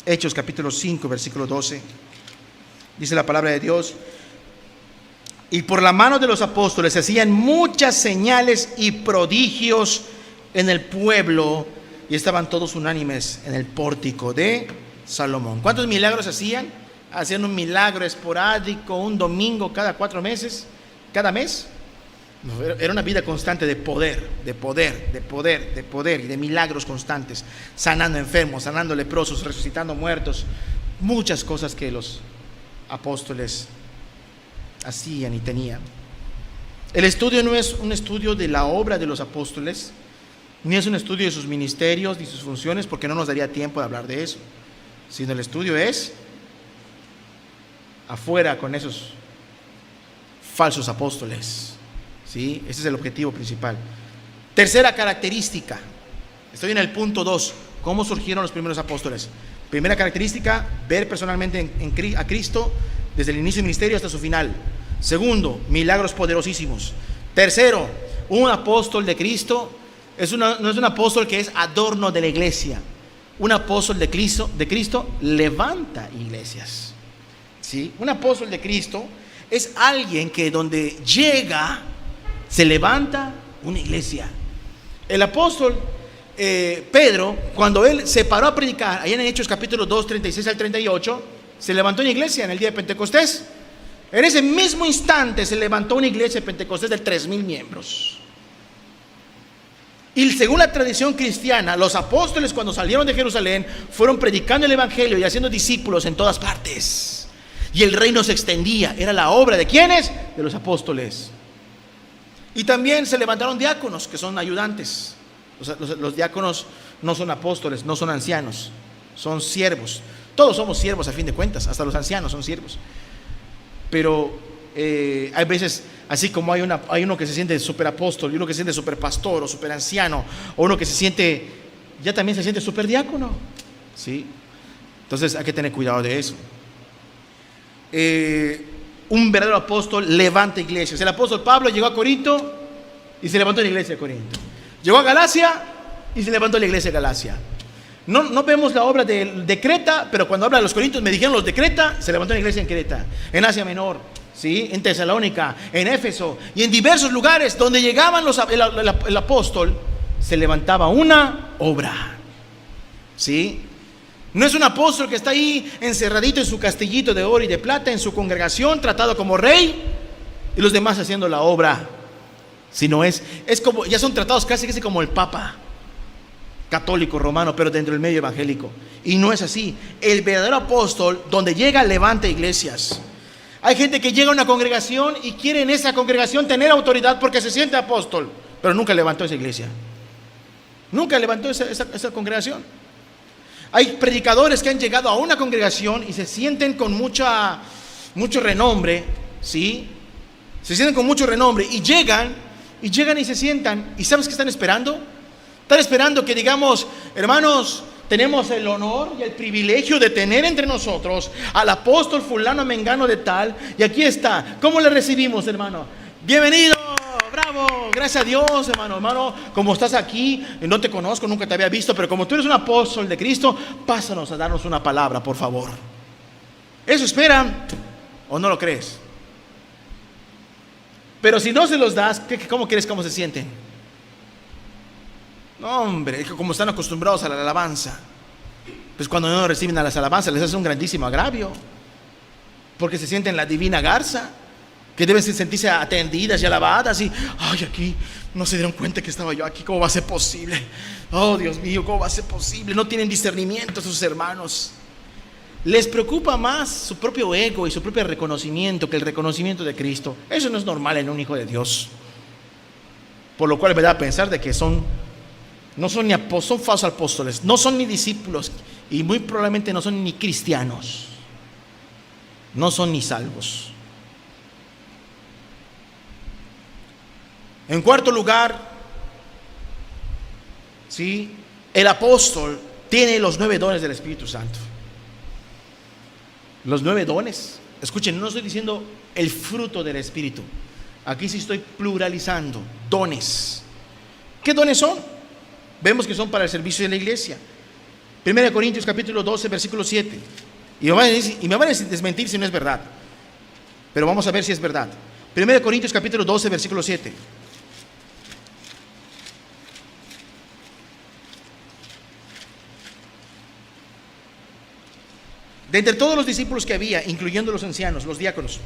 Hechos capítulo 5, versículo 12. Dice la palabra de Dios: y por la mano de los apóstoles se hacían muchas señales y prodigios en el pueblo, y estaban todos unánimes en el pórtico de Salomón. ¿Cuántos milagros hacían? Hacían un milagro esporádico, un domingo cada 4 meses, cada mes. Era una vida constante de poder y de milagros constantes, sanando enfermos, sanando leprosos, resucitando muertos, muchas cosas que los apóstoles hacían y tenían. El estudio no es un estudio de la obra de los apóstoles, ni es un estudio de sus ministerios ni sus funciones, porque no nos daría tiempo de hablar de eso, sino el estudio es afuera con esos falsos apóstoles. ¿Sí? Ese es el objetivo principal. Tercera característica, estoy en el punto 2, ¿cómo surgieron los primeros apóstoles? Primera característica, ver personalmente a Cristo desde el inicio del ministerio hasta su final. Segundo, milagros poderosísimos. Tercero, un apóstol de Cristo no es un apóstol que es adorno de la iglesia. Un apóstol de Cristo levanta iglesias. ¿Sí? Un apóstol de Cristo es alguien que donde llega se levanta una iglesia. El apóstol Pedro, cuando él se paró a predicar, allá en Hechos capítulo 2, 36 al 38, se levantó una iglesia en el día de Pentecostés. En ese mismo instante se levantó una iglesia de Pentecostés de 3,000 miembros. Y según la tradición cristiana, los apóstoles, cuando salieron de Jerusalén, fueron predicando el evangelio y haciendo discípulos en todas partes. Y el reino se extendía. Era la obra de ¿quiénes? De los apóstoles. Y también se levantaron diáconos, que son ayudantes. Los diáconos no son apóstoles, no son ancianos, son siervos. Todos somos siervos a fin de cuentas, hasta los ancianos son siervos. Pero hay veces, así como hay uno que se siente super apóstol, y uno que se siente super pastor o super anciano, o uno que ya también se siente super diácono, ¿sí? Entonces hay que tener cuidado de eso. Un verdadero apóstol levanta iglesias. El apóstol Pablo llegó a Corinto y se levantó la iglesia de Corinto. Llegó a Galacia y se levantó la iglesia de Galacia. No vemos la obra de Creta, pero cuando habla de los corintios, me dijeron los de Creta, se levantó una iglesia en Creta, en Asia Menor, ¿sí? En Tesalónica, en Éfeso y en diversos lugares donde llegaban el apóstol, se levantaba una obra, ¿sí? No es un apóstol que está ahí encerradito en su castillito de oro y de plata, en su congregación, tratado como rey, y los demás haciendo la obra. Sino es como, ya son tratados casi como el Papa católico romano, pero dentro del medio evangélico. Y no es así. El verdadero apóstol, donde llega, levanta iglesias. Hay gente que llega a una congregación y quiere en esa congregación tener autoridad porque se siente apóstol, pero nunca levantó esa iglesia. Nunca levantó esa congregación. Hay predicadores que han llegado a una congregación y se sienten con mucho renombre, ¿sí? Se sienten con mucho renombre y llegan y se sientan. ¿Y sabes qué están esperando? Están esperando que digamos, hermanos, tenemos el honor y el privilegio de tener entre nosotros al apóstol fulano mengano de tal, y aquí está. ¿Cómo le recibimos, hermano? Bienvenido, bravo, gracias a Dios, hermano, como estás aquí, no te conozco, nunca te había visto, pero como tú eres un apóstol de Cristo, pásanos a darnos una palabra, por favor. ¿Eso esperan o no lo crees? Pero si no se los das, ¿cómo crees cómo se sienten? No, hombre, es que como están acostumbrados a la alabanza, pues cuando no reciben a las alabanzas les hace un grandísimo agravio, porque se sienten la divina garza, que deben sentirse atendidas y alabadas, y ay, aquí no se dieron cuenta que estaba yo aquí, ¿cómo va a ser posible? Oh, Dios mío, ¿cómo va a ser posible? No tienen discernimiento sus hermanos. Les preocupa más su propio ego y su propio reconocimiento que el reconocimiento de Cristo. Eso no es normal en un hijo de Dios. Por lo cual me da a pensar de que son falsos apóstoles, no son ni discípulos y muy probablemente no son ni cristianos, no son ni salvos. En cuarto lugar, ¿sí? El apóstol tiene los 9 dones del Espíritu Santo. Los 9 dones. Escuchen, no estoy diciendo el fruto del Espíritu. Aquí sí estoy pluralizando. Dones. ¿Qué dones son? Vemos que son para el servicio de la iglesia. 1 Corintios capítulo 12, versículo 7. Y me van a desmentir si no es verdad. Pero vamos a ver si es verdad. 1 Corintios capítulo 12, versículo 7. De entre todos los discípulos que había, incluyendo los ancianos, los diáconos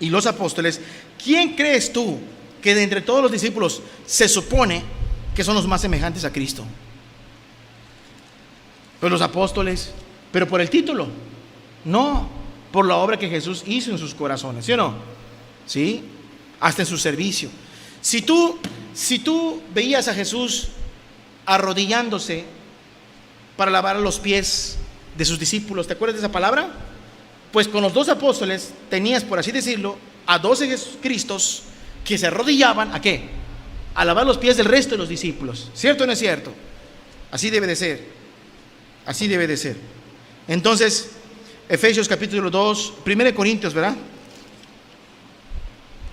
y los apóstoles, ¿quién crees tú que de entre todos los discípulos se supone que son los más semejantes a Cristo? Pues los apóstoles, pero por el título, no, por la obra que Jesús hizo en sus corazones, ¿sí o no? ¿Sí? Hasta en su servicio. Si tú veías a Jesús arrodillándose para lavar los pies de sus discípulos, ¿te acuerdas de esa palabra? Pues con los 2 apóstoles tenías, por así decirlo, a 12 Cristos que se arrodillaban, ¿a qué? A lavar los pies del resto de los discípulos. ¿Cierto o no es cierto? Así debe de ser. Así debe de ser. Entonces, Efesios capítulo 2, 1 Corintios, ¿verdad?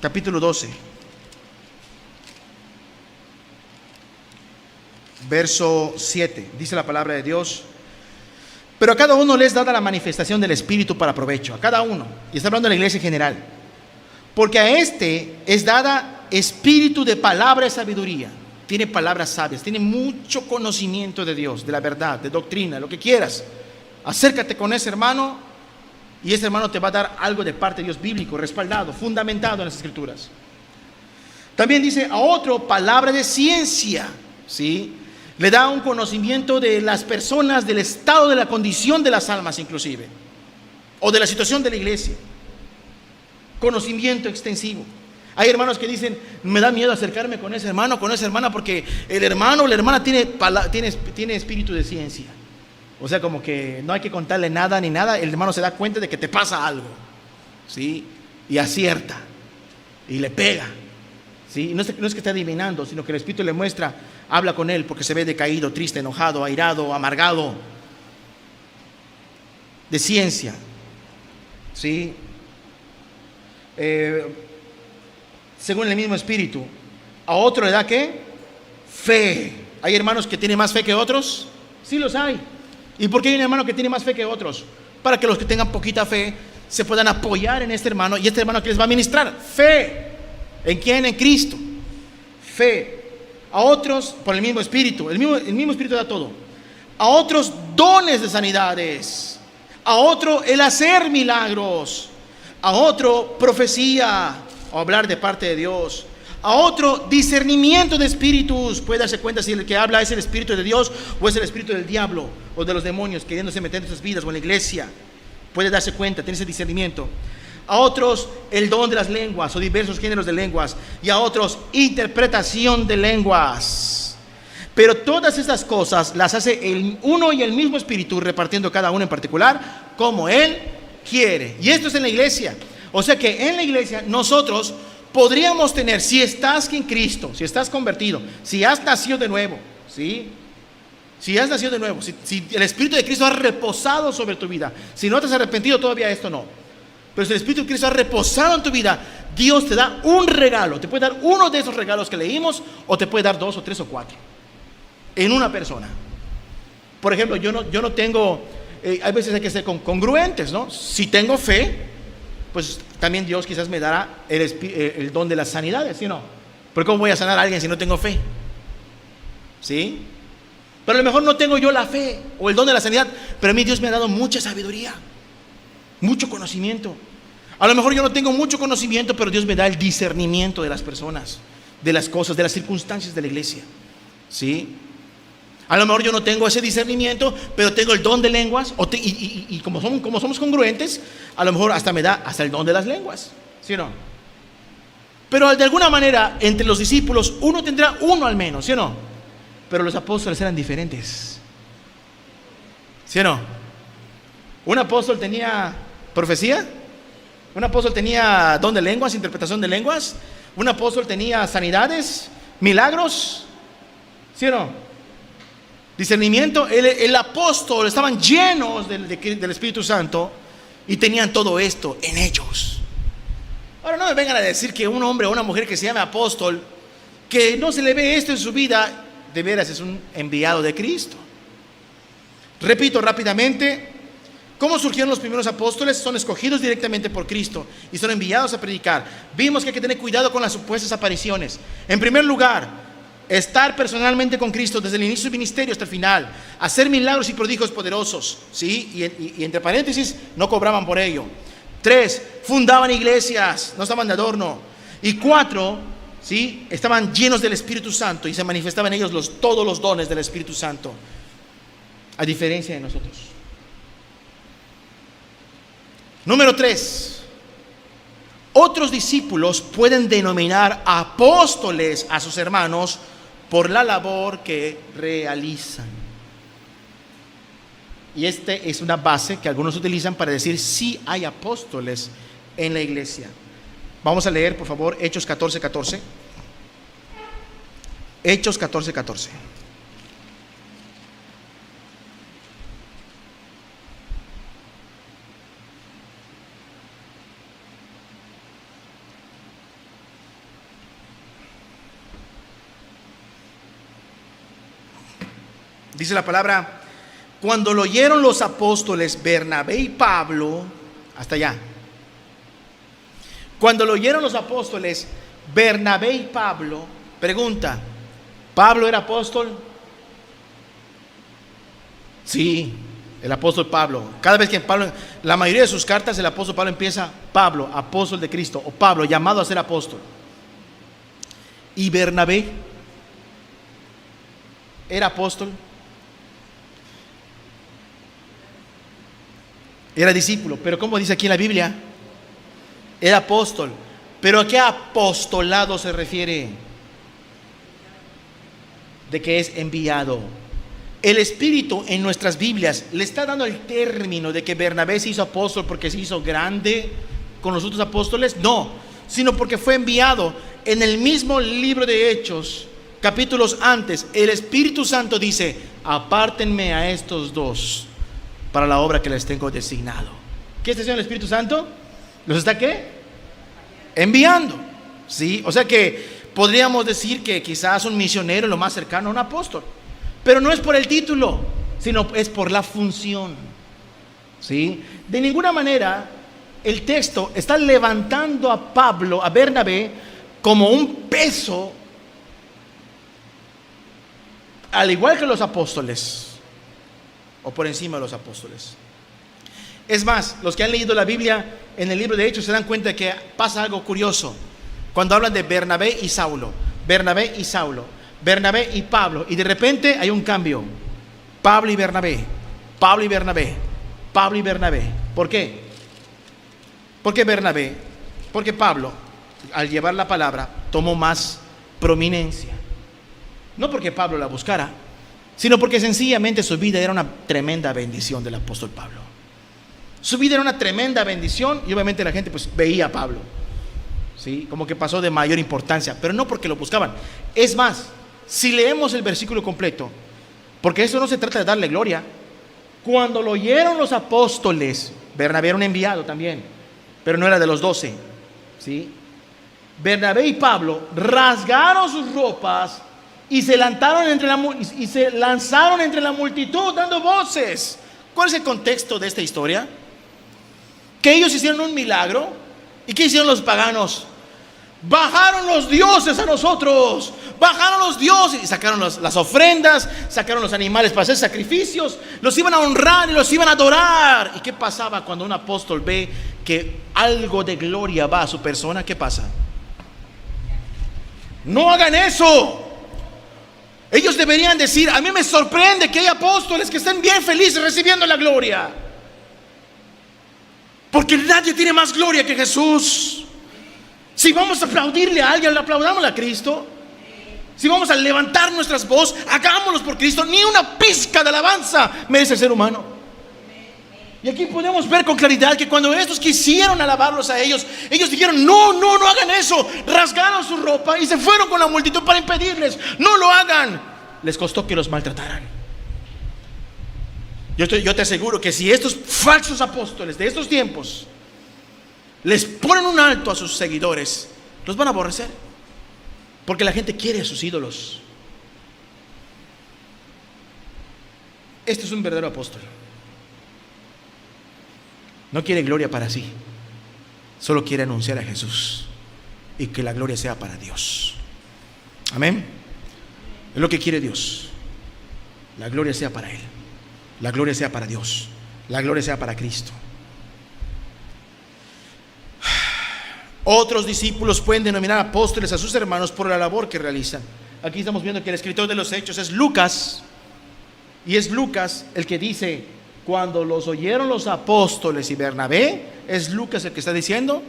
Capítulo 12. Verso 7. Dice la palabra de Dios: pero a cada uno le es dada la manifestación del Espíritu para provecho. A cada uno. Y está hablando de la iglesia en general. Porque a este es dada espíritu de palabra y sabiduría. Tiene palabras sabias, tiene mucho conocimiento de Dios, de la verdad, de doctrina, lo que quieras. Acércate con ese hermano y ese hermano te va a dar algo de parte de Dios bíblico, respaldado, fundamentado en las Escrituras. También dice a otro palabra de ciencia, ¿sí? Le da un conocimiento de las personas, del estado de la condición de las almas inclusive, o de la situación de la iglesia. Conocimiento extensivo. Hay hermanos que dicen, me da miedo acercarme con ese hermano, con esa hermana, porque el hermano o la hermana tiene espíritu de ciencia. O sea, como que no hay que contarle nada ni nada, el hermano se da cuenta de que te pasa algo, ¿sí? Y acierta, y le pega, ¿sí? No es que esté adivinando, sino que el Espíritu le muestra, habla con él porque se ve decaído, triste, enojado, airado, amargado. De ciencia, ¿sí? Según el mismo Espíritu. A otro le da ¿qué? Fe. ¿Hay hermanos que tienen más fe que otros? Sí los hay. ¿Y por qué hay un hermano que tiene más fe que otros? Para que los que tengan poquita fe se puedan apoyar en este hermano, y este hermano que les va a ministrar fe. ¿En quién? En Cristo. Fe. A otros por el mismo Espíritu. El mismo Espíritu da todo. A otros dones de sanidades. A otro el hacer milagros. A otro profecía o hablar de parte de Dios. A otro discernimiento de espíritus. Puede darse cuenta si el que habla es el Espíritu de Dios o es el espíritu del diablo o de los demonios queriéndose meter en sus vidas o en la iglesia. Puede darse cuenta, tiene ese discernimiento. A otros el don de las lenguas o diversos géneros de lenguas, y a otros interpretación de lenguas. Pero todas estas cosas las hace el uno y el mismo Espíritu, repartiendo cada uno en particular como Él quiere. Y esto es en la iglesia. O sea que en la iglesia nosotros podríamos tener, si estás en Cristo, si estás convertido, si has nacido de nuevo, ¿sí? Si has nacido de nuevo, si el Espíritu de Cristo ha reposado sobre tu vida, si no te has arrepentido todavía, esto no. Pero si el Espíritu de Cristo ha reposado en tu vida, Dios te da un regalo. Te puede dar uno de esos regalos que leímos, o te puede dar 2 o 3 o 4 en una persona. Por ejemplo, yo no tengo, hay veces hay que ser congruentes, ¿no? Si tengo fe, pues también Dios quizás me dará el don de las sanidades, ¿sí o no? Pero ¿cómo voy a sanar a alguien si no tengo fe? ¿Sí? Pero a lo mejor no tengo yo la fe o el don de la sanidad, pero a mí Dios me ha dado mucha sabiduría, mucho conocimiento. A lo mejor yo no tengo mucho conocimiento, pero Dios me da el discernimiento de las personas, de las cosas, de las circunstancias de la iglesia. ¿Sí? A lo mejor yo no tengo ese discernimiento, pero tengo el don de lenguas, y como somos congruentes, a lo mejor hasta me da hasta el don de las lenguas. ¿Sí o no? Pero de alguna manera, entre los discípulos, uno tendrá uno al menos, ¿sí o no? Pero los apóstoles eran diferentes. ¿Sí o no? Un apóstol tenía profecía, un apóstol tenía don de lenguas, interpretación de lenguas, un apóstol tenía sanidades, milagros, ¿sí o no? Discernimiento, el apóstol, estaban llenos del Espíritu Santo y tenían todo esto en ellos. Ahora no me vengan a decir que un hombre o una mujer que se llame apóstol, que no se le ve esto en su vida, de veras es un enviado de Cristo. Repito rápidamente, ¿cómo surgieron los primeros apóstoles? Son escogidos directamente por Cristo y son enviados a predicar. Vimos que hay que tener cuidado con las supuestas apariciones. En primer lugar, estar personalmente con Cristo desde el inicio del ministerio hasta el final, hacer milagros y prodigios poderosos, ¿sí? Y entre paréntesis, no cobraban por ello. 3, fundaban iglesias, no estaban de adorno. Y 4, ¿sí? Estaban llenos del Espíritu Santo y se manifestaban en ellos todos los dones del Espíritu Santo, a diferencia de nosotros. Número 3, otros discípulos pueden denominar apóstoles a sus hermanos por la labor que realizan. Y este es una base que algunos utilizan para decir si hay apóstoles en la iglesia. Vamos a leer, por favor, Hechos 14:14. Hechos 14:14. Dice la palabra: cuando lo oyeron los apóstoles Bernabé y Pablo, hasta allá. Cuando lo oyeron los apóstoles Bernabé y Pablo, pregunta, ¿Pablo era apóstol? Sí, el apóstol Pablo. Cada vez que Pablo, la mayoría de sus cartas, el apóstol Pablo empieza: Pablo, apóstol de Cristo, o Pablo, llamado a ser apóstol. ¿Y Bernabé era apóstol? Era discípulo, pero como dice aquí en la Biblia, era apóstol. ¿Pero a qué apostolado se refiere? De que es enviado. El Espíritu en nuestras Biblias le está dando el término de que Bernabé se hizo apóstol porque se hizo grande con los otros apóstoles. No, sino porque fue enviado. En el mismo libro de Hechos, capítulos antes, el Espíritu Santo dice: apártenme a estos dos para la obra que les tengo designado. ¿Qué está haciendo el Espíritu Santo? ¿Los está qué? Enviando. ¿Sí? O sea que podríamos decir que quizás un misionero es lo más cercano a un apóstol, pero no es por el título, sino es por la función. ¿Sí? De ninguna manera el texto está levantando a Pablo, a Bernabé, como un peso, al igual que los apóstoles, o por encima de los apóstoles. Es más, los que han leído la Biblia en el libro de Hechos se dan cuenta de que pasa algo curioso cuando hablan de Bernabé y Saulo, Bernabé y Saulo, Bernabé y Pablo, y de repente hay un cambio: Pablo y Bernabé, Pablo y Bernabé, Pablo y Bernabé. ¿Por qué? ¿Por qué Bernabé? Porque Pablo, al llevar la palabra, tomó más prominencia. No porque Pablo la buscara, sino porque sencillamente su vida era una tremenda bendición del apóstol Pablo. Su vida era una tremenda bendición y obviamente la gente pues veía a Pablo, ¿sí? Como que pasó de mayor importancia, pero no porque lo buscaban. Es más, si leemos el versículo completo, porque eso no se trata de darle gloria, cuando lo oyeron los apóstoles, Bernabé era un enviado también, pero no era de los 12, ¿sí? Bernabé y Pablo rasgaron sus ropas y se lanzaron entre la multitud dando voces. ¿Cuál es el contexto de esta historia? Que ellos hicieron un milagro. ¿Y qué hicieron los paganos? Bajaron los dioses a nosotros. Bajaron los dioses y sacaron las ofrendas, sacaron los animales para hacer sacrificios, los iban a honrar y los iban a adorar. ¿Y qué pasaba cuando un apóstol ve que algo de gloria va a su persona? ¿Qué pasa? No hagan eso. Ellos deberían decir: a mí me sorprende que hay apóstoles que estén bien felices recibiendo la gloria, porque nadie tiene más gloria que Jesús. Si vamos a aplaudirle a alguien, le aplaudámosle a Cristo. Si vamos a levantar nuestras voces, hagámoslos por Cristo. Ni una pizca de alabanza merece el ser humano. Y aquí podemos ver con claridad que cuando estos quisieron alabarlos a ellos, ellos dijeron: no hagan eso. Rasgaron su ropa y se fueron con la multitud para impedirles: no lo hagan. Les costó que los maltrataran. Yo te aseguro que si estos falsos apóstoles de estos tiempos les ponen un alto a sus seguidores, los van a aborrecer, porque la gente quiere a sus ídolos. Este es un verdadero apóstol. No quiere gloria para sí, solo quiere anunciar a Jesús y que la gloria sea para Dios. Amén. Es lo que quiere Dios. La gloria sea para Él, la gloria sea para Dios, la gloria sea para Cristo. Otros discípulos pueden denominar apóstoles a sus hermanos por la labor que realizan. Aquí estamos viendo que el escritor de los Hechos es Lucas, y es Lucas el que dice: cuando los oyeron los apóstoles y Bernabé, es Lucas el que está diciendo,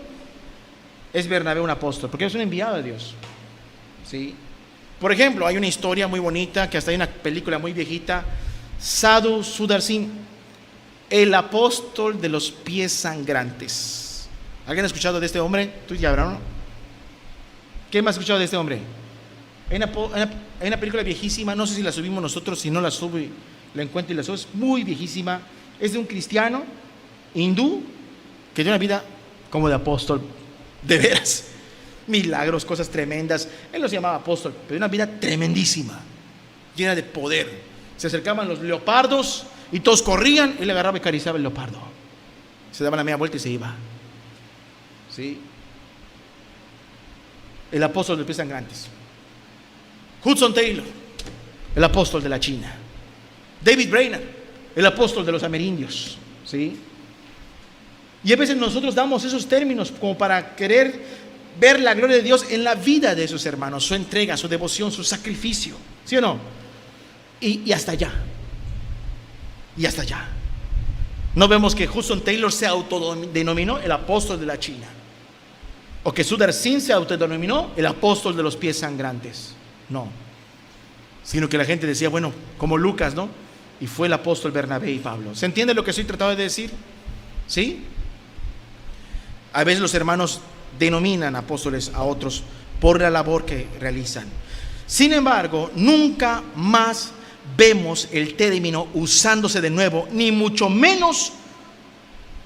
es Bernabé un apóstol, porque es un enviado de Dios. ¿Sí? Por ejemplo, hay una historia muy bonita, que hasta hay una película muy viejita, Sadhu Sudarshan, el apóstol de los pies sangrantes. ¿Alguien ha escuchado de este hombre? ¿Tú ya, no? ¿Quién más ha escuchado de este hombre? Hay una película viejísima, no sé si la subimos nosotros, si no la subo, la encuentro y la subo, es muy viejísima. Es de un cristiano hindú que tiene una vida como de apóstol, de veras, milagros, cosas tremendas. Él los llamaba apóstol, pero una vida tremendísima, llena de poder. Se acercaban los leopardos y todos corrían, él agarraba y acariciaba el leopardo, se daba la media vuelta y se iba. ¿Sí? El apóstol de los pies sangrantes. Hudson Taylor, el apóstol de la China. David Brainerd, el apóstol de los amerindios. ¿Sí? Y a veces nosotros damos esos términos como para querer ver la gloria de Dios en la vida de esos hermanos, su entrega, su devoción, su sacrificio. ¿Sí o no? Y hasta allá. Y hasta allá. No vemos que Hudson Taylor se autodenominó el apóstol de la China, o que Sudarshan se autodenominó el apóstol de los pies sangrantes. No, sino que la gente decía, bueno, como Lucas, ¿no? Y fue el apóstol Bernabé y Pablo. ¿Se entiende lo que estoy tratando de decir? ¿Sí? A veces los hermanos denominan apóstoles a otros por la labor que realizan. Sin embargo, nunca más vemos el término usándose de nuevo, ni mucho menos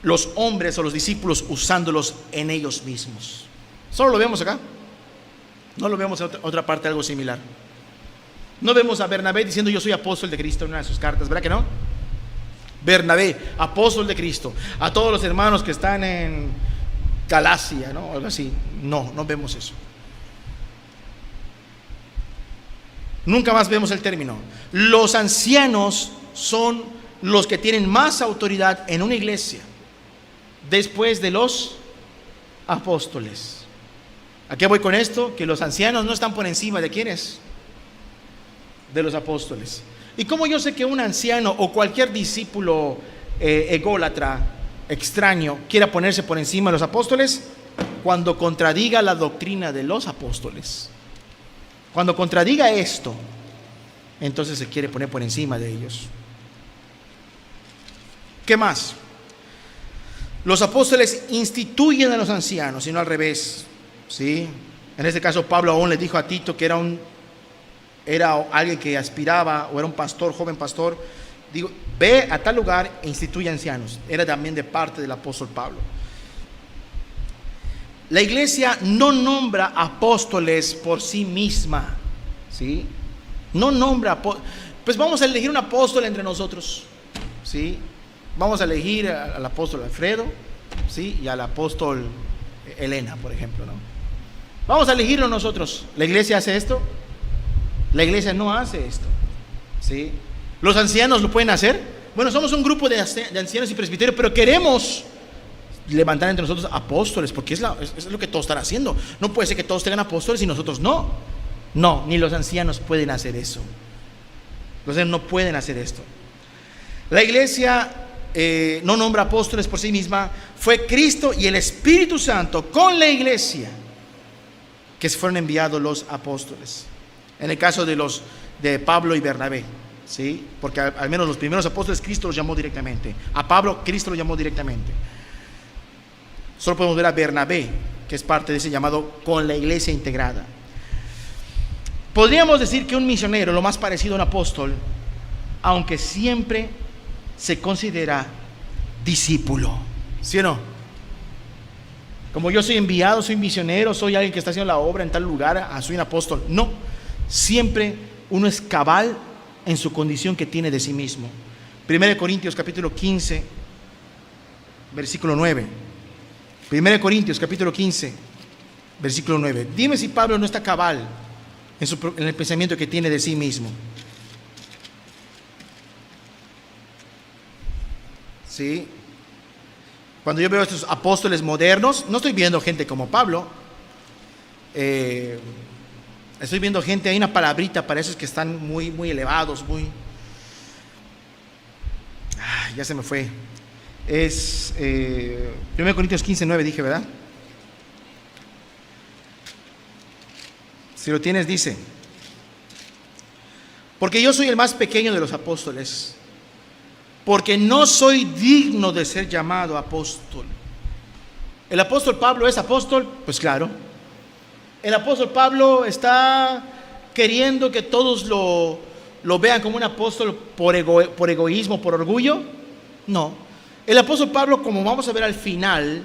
los hombres o los discípulos usándolos en ellos mismos. Solo lo vemos acá. No lo vemos en otra parte, algo similar. No vemos a Bernabé diciendo yo soy apóstol de Cristo en una de sus cartas, ¿verdad que no? Bernabé, apóstol de Cristo. A todos los hermanos que están en Galacia, ¿no? Algo así. No vemos eso. Nunca más vemos el término. Los ancianos son los que tienen más autoridad en una iglesia después de los apóstoles. ¿A qué voy con esto? Que los ancianos no están por encima de ¿quiénes? De los apóstoles. ¿Y cómo yo sé que un anciano o cualquier discípulo ególatra, extraño, quiera ponerse por encima de los apóstoles? Cuando contradiga la doctrina de los apóstoles. Cuando contradiga esto, entonces se quiere poner por encima de ellos. ¿Qué más? Los apóstoles instituyen a los ancianos y no al revés. ¿Sí? En este caso Pablo aún le dijo a Tito que era alguien que aspiraba, o era un pastor, joven pastor. Digo, ve a tal lugar e instituye ancianos. Era también de parte del apóstol Pablo. La iglesia no nombra apóstoles por sí misma. ¿Sí? No nombra pues vamos a elegir un apóstol entre nosotros. ¿Sí? Vamos a elegir al apóstol Alfredo, ¿sí? Y al apóstol Elena, por ejemplo, ¿no? Vamos a elegirlo nosotros. ¿La iglesia hace esto? La iglesia no hace esto. ¿Sí? ¿Los ancianos lo pueden hacer? Bueno, somos un grupo de ancianos y presbiterios, pero queremos levantar entre nosotros apóstoles, porque es lo que todos están haciendo. No puede ser que todos tengan apóstoles y nosotros no. No, ni los ancianos pueden hacer eso. Los ancianos no pueden hacer esto. La iglesia no nombra apóstoles por sí misma. Fue Cristo y el Espíritu Santo con la iglesia que fueron enviados los apóstoles. En el caso de Pablo y Bernabé, ¿sí? Porque al menos los primeros apóstoles Cristo los llamó directamente. A Pablo Cristo lo llamó directamente. Solo podemos ver a Bernabé, que es parte de ese llamado con la iglesia integrada. Podríamos decir que un misionero, lo más parecido a un apóstol, aunque siempre se considera discípulo. ¿Sí o no? Como yo soy enviado, soy misionero, soy alguien que está haciendo la obra en tal lugar, soy un apóstol. No, siempre uno es cabal en su condición que tiene de sí mismo. 1 Corintios capítulo 15, versículo 9. 1 Corintios capítulo 15, versículo 9. Dime si Pablo no está cabal en el pensamiento que tiene de sí mismo. ¿Sí? Cuando yo veo a estos apóstoles modernos, no estoy viendo gente como Pablo. Estoy viendo gente, hay una palabrita para esos que están muy, muy elevados, muy... ya se me fue. Es 1 Corintios 15, 9 dije, ¿verdad? Si lo tienes, dice: porque yo soy el más pequeño de los apóstoles, porque no soy digno de ser llamado apóstol. ¿El apóstol Pablo es apóstol? Pues claro. ¿El apóstol Pablo está queriendo que todos lo vean como un apóstol por egoísmo, por orgullo? No. El apóstol Pablo, como vamos a ver al final,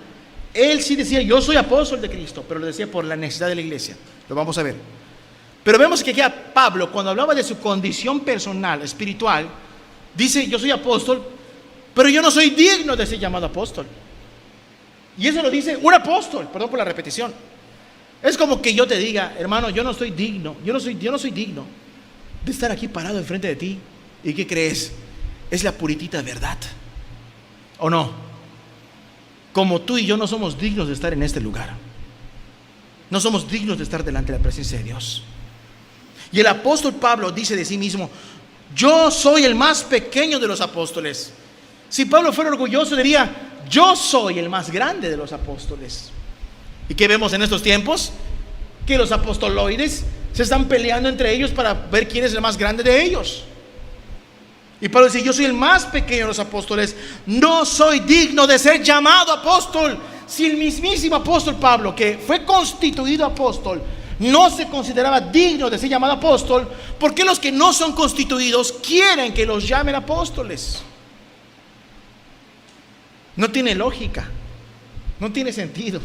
él sí decía: yo soy apóstol de Cristo, pero lo decía por la necesidad de la iglesia. Lo vamos a ver. Pero vemos que aquí a Pablo, cuando hablaba de su condición personal, espiritual, dice: yo soy apóstol, pero yo no soy digno de ser llamado apóstol. Y eso lo dice un apóstol, perdón por la repetición. Es como que yo te diga: hermano, yo no soy digno de estar aquí parado enfrente de ti. ¿Y qué crees? Es la puritita verdad, ¿o no? Como tú y yo no somos dignos de estar en este lugar, no somos dignos de estar delante de la presencia de Dios. Y el apóstol Pablo dice de sí mismo: yo soy el más pequeño de los apóstoles. Si Pablo fuera orgulloso, diría: yo soy el más grande de los apóstoles. ¿Y qué vemos en estos tiempos? Que los apostoloides se están peleando entre ellos para ver quién es el más grande de ellos. Y Pablo dice: yo soy el más pequeño de los apóstoles, no soy digno de ser llamado apóstol. Si el mismísimo apóstol Pablo, que fue constituido apóstol, no se consideraba digno de ser llamado apóstol, ¿por qué los que no son constituidos quieren que los llamen apóstoles? No tiene lógica, no tiene sentido.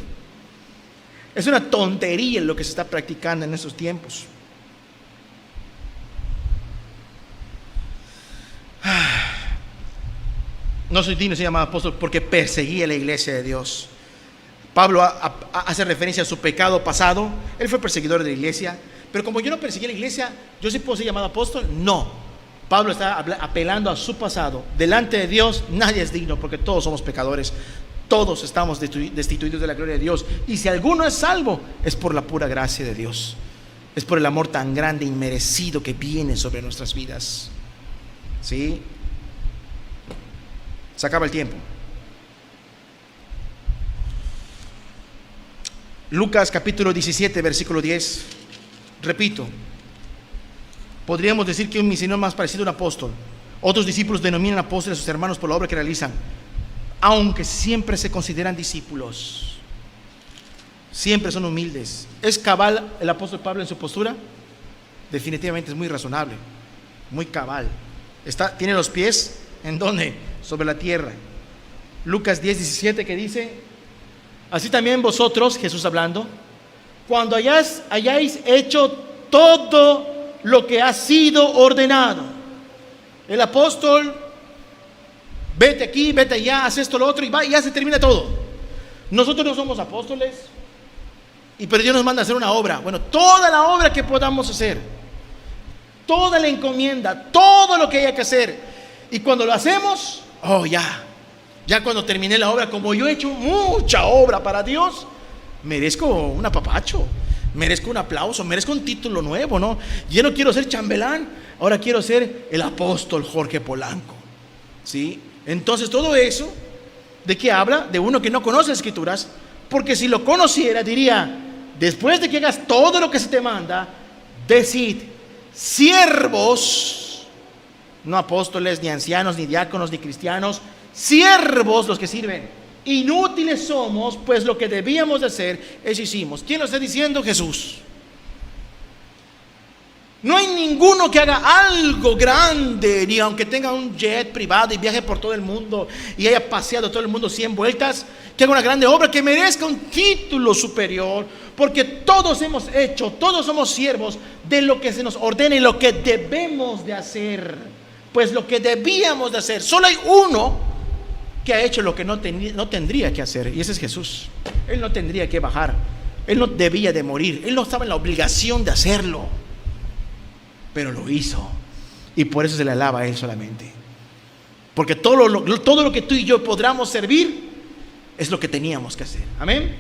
Es una tontería lo que se está practicando en estos tiempos. No soy digno de ser llamado apóstol porque perseguía la iglesia de Dios. Pablo hace referencia a su pecado pasado. Él fue perseguidor de la iglesia. Pero como yo no perseguí la iglesia, ¿yo sí puedo ser llamado apóstol? No. Pablo está apelando a su pasado. Delante de Dios nadie es digno, porque todos somos pecadores. Todos estamos destituidos de la gloria de Dios. Y si alguno es salvo, es por la pura gracia de Dios. Es por el amor tan grande e inmerecido que viene sobre nuestras vidas. ¿Sí? Se acaba el tiempo. Lucas capítulo 17, versículo 10. Repito, podríamos decir que un misionero más parecido a un apóstol. Otros discípulos denominan apóstoles a sus hermanos por la obra que realizan, aunque siempre se consideran discípulos. Siempre son humildes. ¿Es cabal el apóstol Pablo en su postura? Definitivamente es muy razonable, muy cabal. Tiene los pies ¿en dónde? Sobre la tierra. Lucas 10, 17, que dice: así también vosotros, Jesús hablando, cuando hayáis hecho todo lo que ha sido ordenado. El apóstol: vete aquí, vete allá, haz esto, lo otro, y va, y ya se termina todo. Nosotros no somos apóstoles, pero Dios nos manda a hacer una obra. Bueno, toda la obra que podamos hacer, toda la encomienda, todo lo que haya que hacer. Y cuando lo hacemos, ya cuando terminé la obra, como yo he hecho mucha obra para Dios, merezco un apapacho, merezco un aplauso, merezco un título nuevo, ¿no? Yo no quiero ser chambelán, ahora quiero ser el apóstol Jorge Polanco, ¿sí? Entonces todo eso, ¿de qué habla? De uno que no conoce escrituras, porque si lo conociera diría: después de que hagas todo lo que se te manda, decid: siervos, no apóstoles, ni ancianos, ni diáconos, ni cristianos, siervos los que sirven. Inútiles somos, pues lo que debíamos de hacer, eso hicimos. ¿Quién lo está diciendo? Jesús. No hay ninguno que haga algo grande, ni aunque tenga un jet privado y viaje por todo el mundo y haya paseado todo el mundo 100 vueltas, que haga una grande obra, que merezca un título superior, porque todos hemos hecho, todos somos siervos de lo que se nos ordena y lo que debemos de hacer. Pues lo que debíamos de hacer, solo hay uno que ha hecho lo que no tendría que hacer, y ese es Jesús. Él no tendría que bajar, Él no debía de morir, Él no estaba en la obligación de hacerlo, pero lo hizo, y por eso se le alaba a Él solamente. Porque todo lo que tú y yo podamos servir es lo que teníamos que hacer. Amén.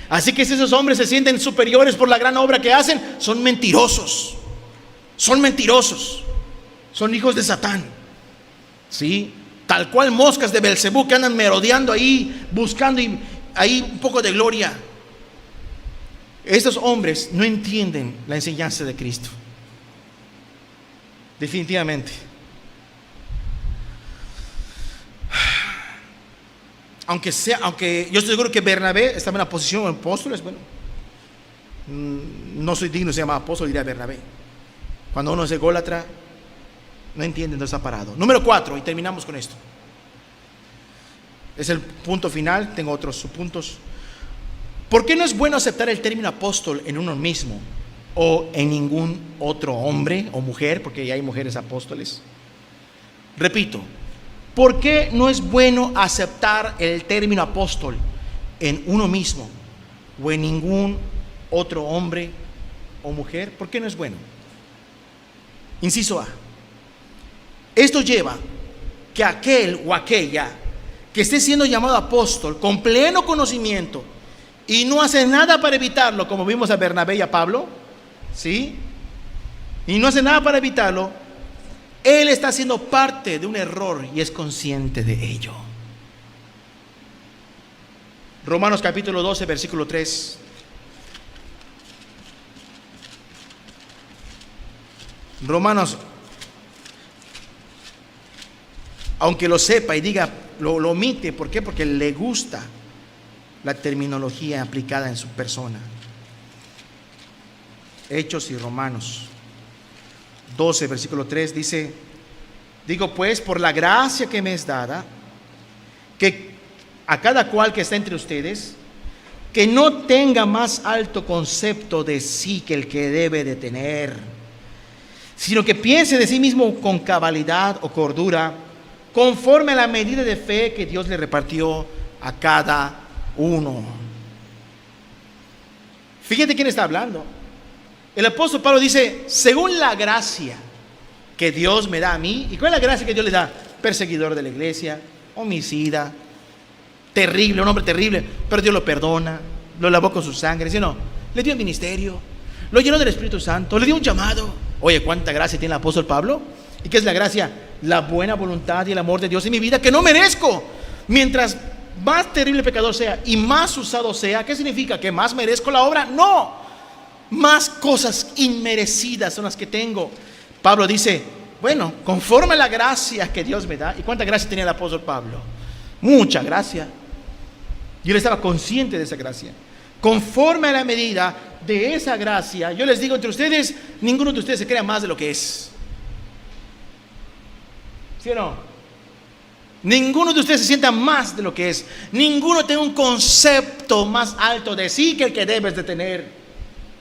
Así que si esos hombres se sienten superiores por la gran obra que hacen, son mentirosos. Son mentirosos. Son hijos de Satán. ¿Sí? Tal cual moscas de Belcebú que andan merodeando ahí, buscando ahí un poco de gloria. Estos hombres no entienden la enseñanza de Cristo. Definitivamente. Aunque yo estoy seguro que Bernabé estaba en la posición de apóstoles, bueno, no soy digno de ser llamado apóstol, diría Bernabé. Cuando uno es ególatra, no entiende dónde está parado. Número 4, y terminamos con esto. Es el punto final, tengo otros subpuntos. ¿Por qué no es bueno aceptar el término apóstol en uno mismo o en ningún otro hombre o mujer? Porque ya hay mujeres apóstoles. Repito, ¿por qué no es bueno aceptar el término apóstol en uno mismo o en ningún otro hombre o mujer? ¿Por qué no es bueno? Inciso A. Esto lleva que aquel o aquella que esté siendo llamado apóstol con pleno conocimiento y no hace nada para evitarlo, como vimos a Bernabé y a Pablo, ¿sí? Y no hace nada para evitarlo, él está siendo parte de un error y es consciente de ello. Romanos capítulo 12, versículo 3. Romanos, aunque lo sepa y diga, lo omite. ¿Por qué? Porque le gusta la terminología aplicada en su persona. Hechos y Romanos 12, versículo 3 dice: digo pues, por la gracia que me es dada, que a cada cual que está entre ustedes, que no tenga más alto concepto de sí que el que debe de tener, sino que piense de sí mismo con cabalidad o cordura, conforme a la medida de fe que Dios le repartió a cada uno. Fíjate quién está hablando. El apóstol Pablo dice: según la gracia que Dios me da a mí. ¿Y cuál es la gracia que Dios le da? Perseguidor de la iglesia, homicida, terrible, un hombre terrible, pero Dios lo perdona, lo lavó con su sangre, ¿sí o no? Le dio el ministerio, lo llenó del Espíritu Santo, le dio un llamado. Oye, cuánta gracia tiene el apóstol Pablo. ¿Y qué es la gracia? La buena voluntad y el amor de Dios en mi vida, que no merezco. Mientras más terrible pecador sea y más usado sea, ¿qué significa? ¿Que más merezco la obra? No, más cosas inmerecidas son las que tengo. Pablo dice: bueno, conforme a la gracia que Dios me da. ¿Y cuánta gracia tenía el apóstol Pablo? Mucha gracia. Y él estaba consciente de esa gracia. Conforme a la medida de esa gracia, yo les digo, entre ustedes, ninguno de ustedes se crea más de lo que es. ¿Sí o no? Ninguno de ustedes se sienta más de lo que es. Ninguno tiene un concepto más alto de sí que el que debes de tener.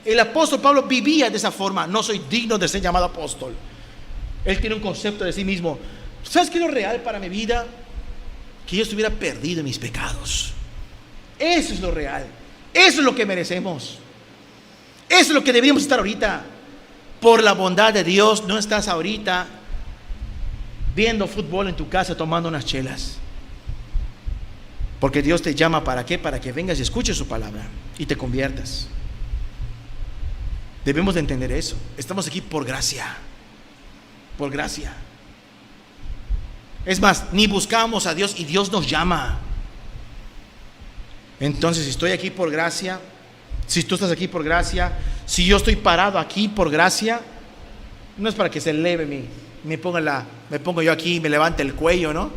El apóstol Pablo vivía de esa forma. No soy digno de ser llamado apóstol. Él tiene un concepto de sí mismo. ¿Sabes qué es lo real para mi vida? Que yo estuviera perdido en mis pecados. Eso es lo real. Eso es lo que merecemos. Eso es lo que deberíamos estar ahorita. Por la bondad de Dios, no estás ahorita viendo fútbol en tu casa tomando unas chelas. Porque Dios te llama, ¿para qué? Para que vengas y escuches su palabra y te conviertas. Debemos de entender eso. Estamos aquí por gracia. Por gracia. Es más, ni buscamos a Dios y Dios nos llama. Entonces, si estoy aquí por gracia, si tú estás aquí por gracia, si yo estoy parado aquí por gracia, no es para que se eleve me pongo yo aquí y me levante el cuello, ¿no?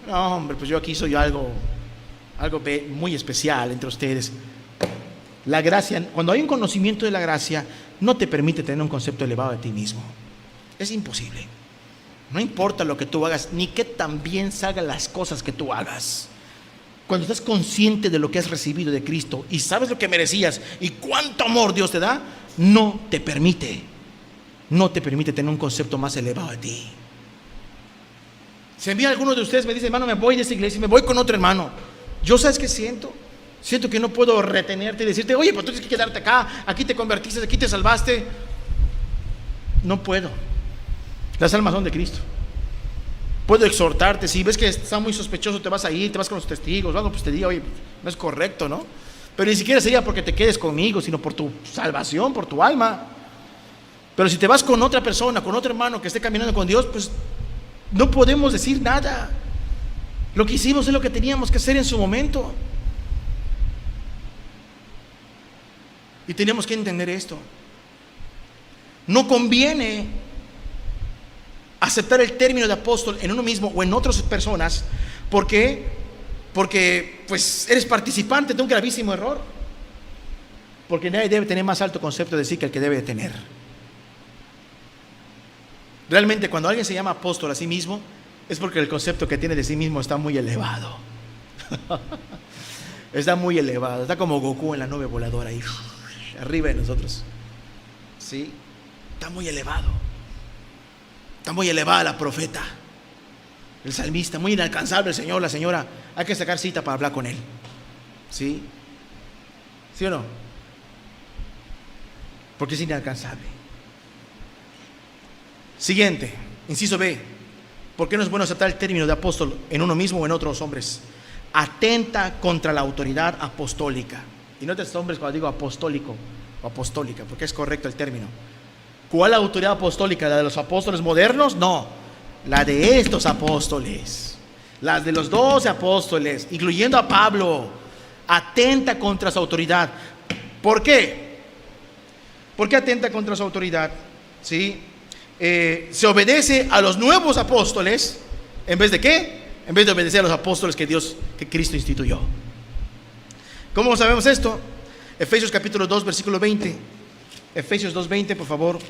No, hombre, pues yo aquí soy algo muy especial entre ustedes. La gracia, cuando hay un conocimiento de la gracia, no te permite tener un concepto elevado de ti mismo. Es imposible. No importa lo que tú hagas, ni qué tan bien salgan las cosas que tú hagas. Cuando estás consciente de lo que has recibido de Cristo y sabes lo que merecías y cuánto amor Dios te da, no te permite tener un concepto más elevado de ti. Si envía a alguno de ustedes, me dice, hermano, me voy de esta iglesia y me voy con otro hermano, yo, ¿sabes qué siento? Siento que no puedo retenerte y decirte, oye, pues tú tienes que quedarte acá, aquí te convertiste, aquí te salvaste. No puedo. Las almas son de Cristo. Puedo exhortarte, si ves que está muy sospechoso, te vas a ir, te vas con los testigos, pues te digo, oye, no es correcto, ¿no? Pero ni siquiera sería porque te quedes conmigo, sino por tu salvación, por tu alma. Pero si te vas con otra persona, con otro hermano que esté caminando con Dios, pues no podemos decir nada. Lo que hicimos es lo que teníamos que hacer en su momento. Y teníamos que entender esto. No conviene aceptar el término de apóstol en uno mismo o en otras personas. ¿Por qué? Porque pues eres participante de un gravísimo error. Porque nadie debe tener más alto concepto de sí que el que debe de tener. Realmente cuando alguien se llama apóstol a sí mismo, es porque el concepto que tiene de sí mismo está muy elevado. Está muy elevado. Está como Goku en la nube voladora ahí, arriba de nosotros. ¿Sí? Está muy elevado. Está muy elevada la profeta, el salmista, muy inalcanzable el señor, la señora. Hay que sacar cita para hablar con él. ¿Sí? ¿Sí o no? Porque es inalcanzable. Siguiente, inciso B. ¿Por qué no es bueno aceptar el término de apóstol en uno mismo o en otros hombres? Atenta contra la autoridad apostólica. Y no te asombres cuando digo apostólico o apostólica, porque es correcto el término. ¿Cuál autoridad apostólica? ¿La de los apóstoles modernos? No, la de estos apóstoles, las de los 12 apóstoles, incluyendo a Pablo. Atenta contra su autoridad. ¿Por qué? ¿Por qué atenta contra su autoridad? ¿Sí? Se obedece a los nuevos apóstoles. ¿En vez de qué? En vez de obedecer a los apóstoles que Cristo instituyó. ¿Cómo sabemos esto? Efesios capítulo 2, versículo 20. Efesios 2:20, por favor.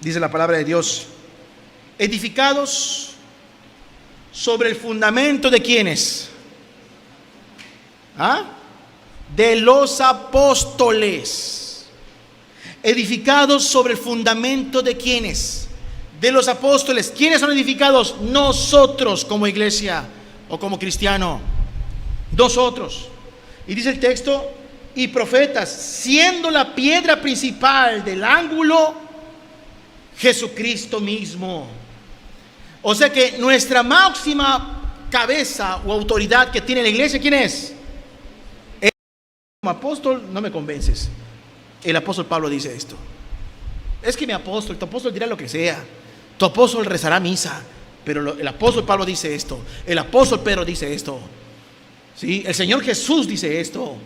Dice la palabra de Dios: edificados sobre el fundamento de ¿quiénes? De los apóstoles. Edificados sobre el fundamento de ¿quiénes? De los apóstoles. ¿Quiénes son edificados? Nosotros como iglesia o como cristiano. Nosotros. Y dice el texto, y profetas, siendo la piedra principal del ángulo Jesucristo mismo. O sea que nuestra máxima cabeza o autoridad que tiene la iglesia, ¿quién es? Como apóstol no me convences. El apóstol Pablo dice esto. Es que tu apóstol dirá lo que sea, tu apóstol rezará misa, pero el apóstol Pablo dice esto, el apóstol Pedro dice esto. ¿Sí? El Señor Jesús dice esto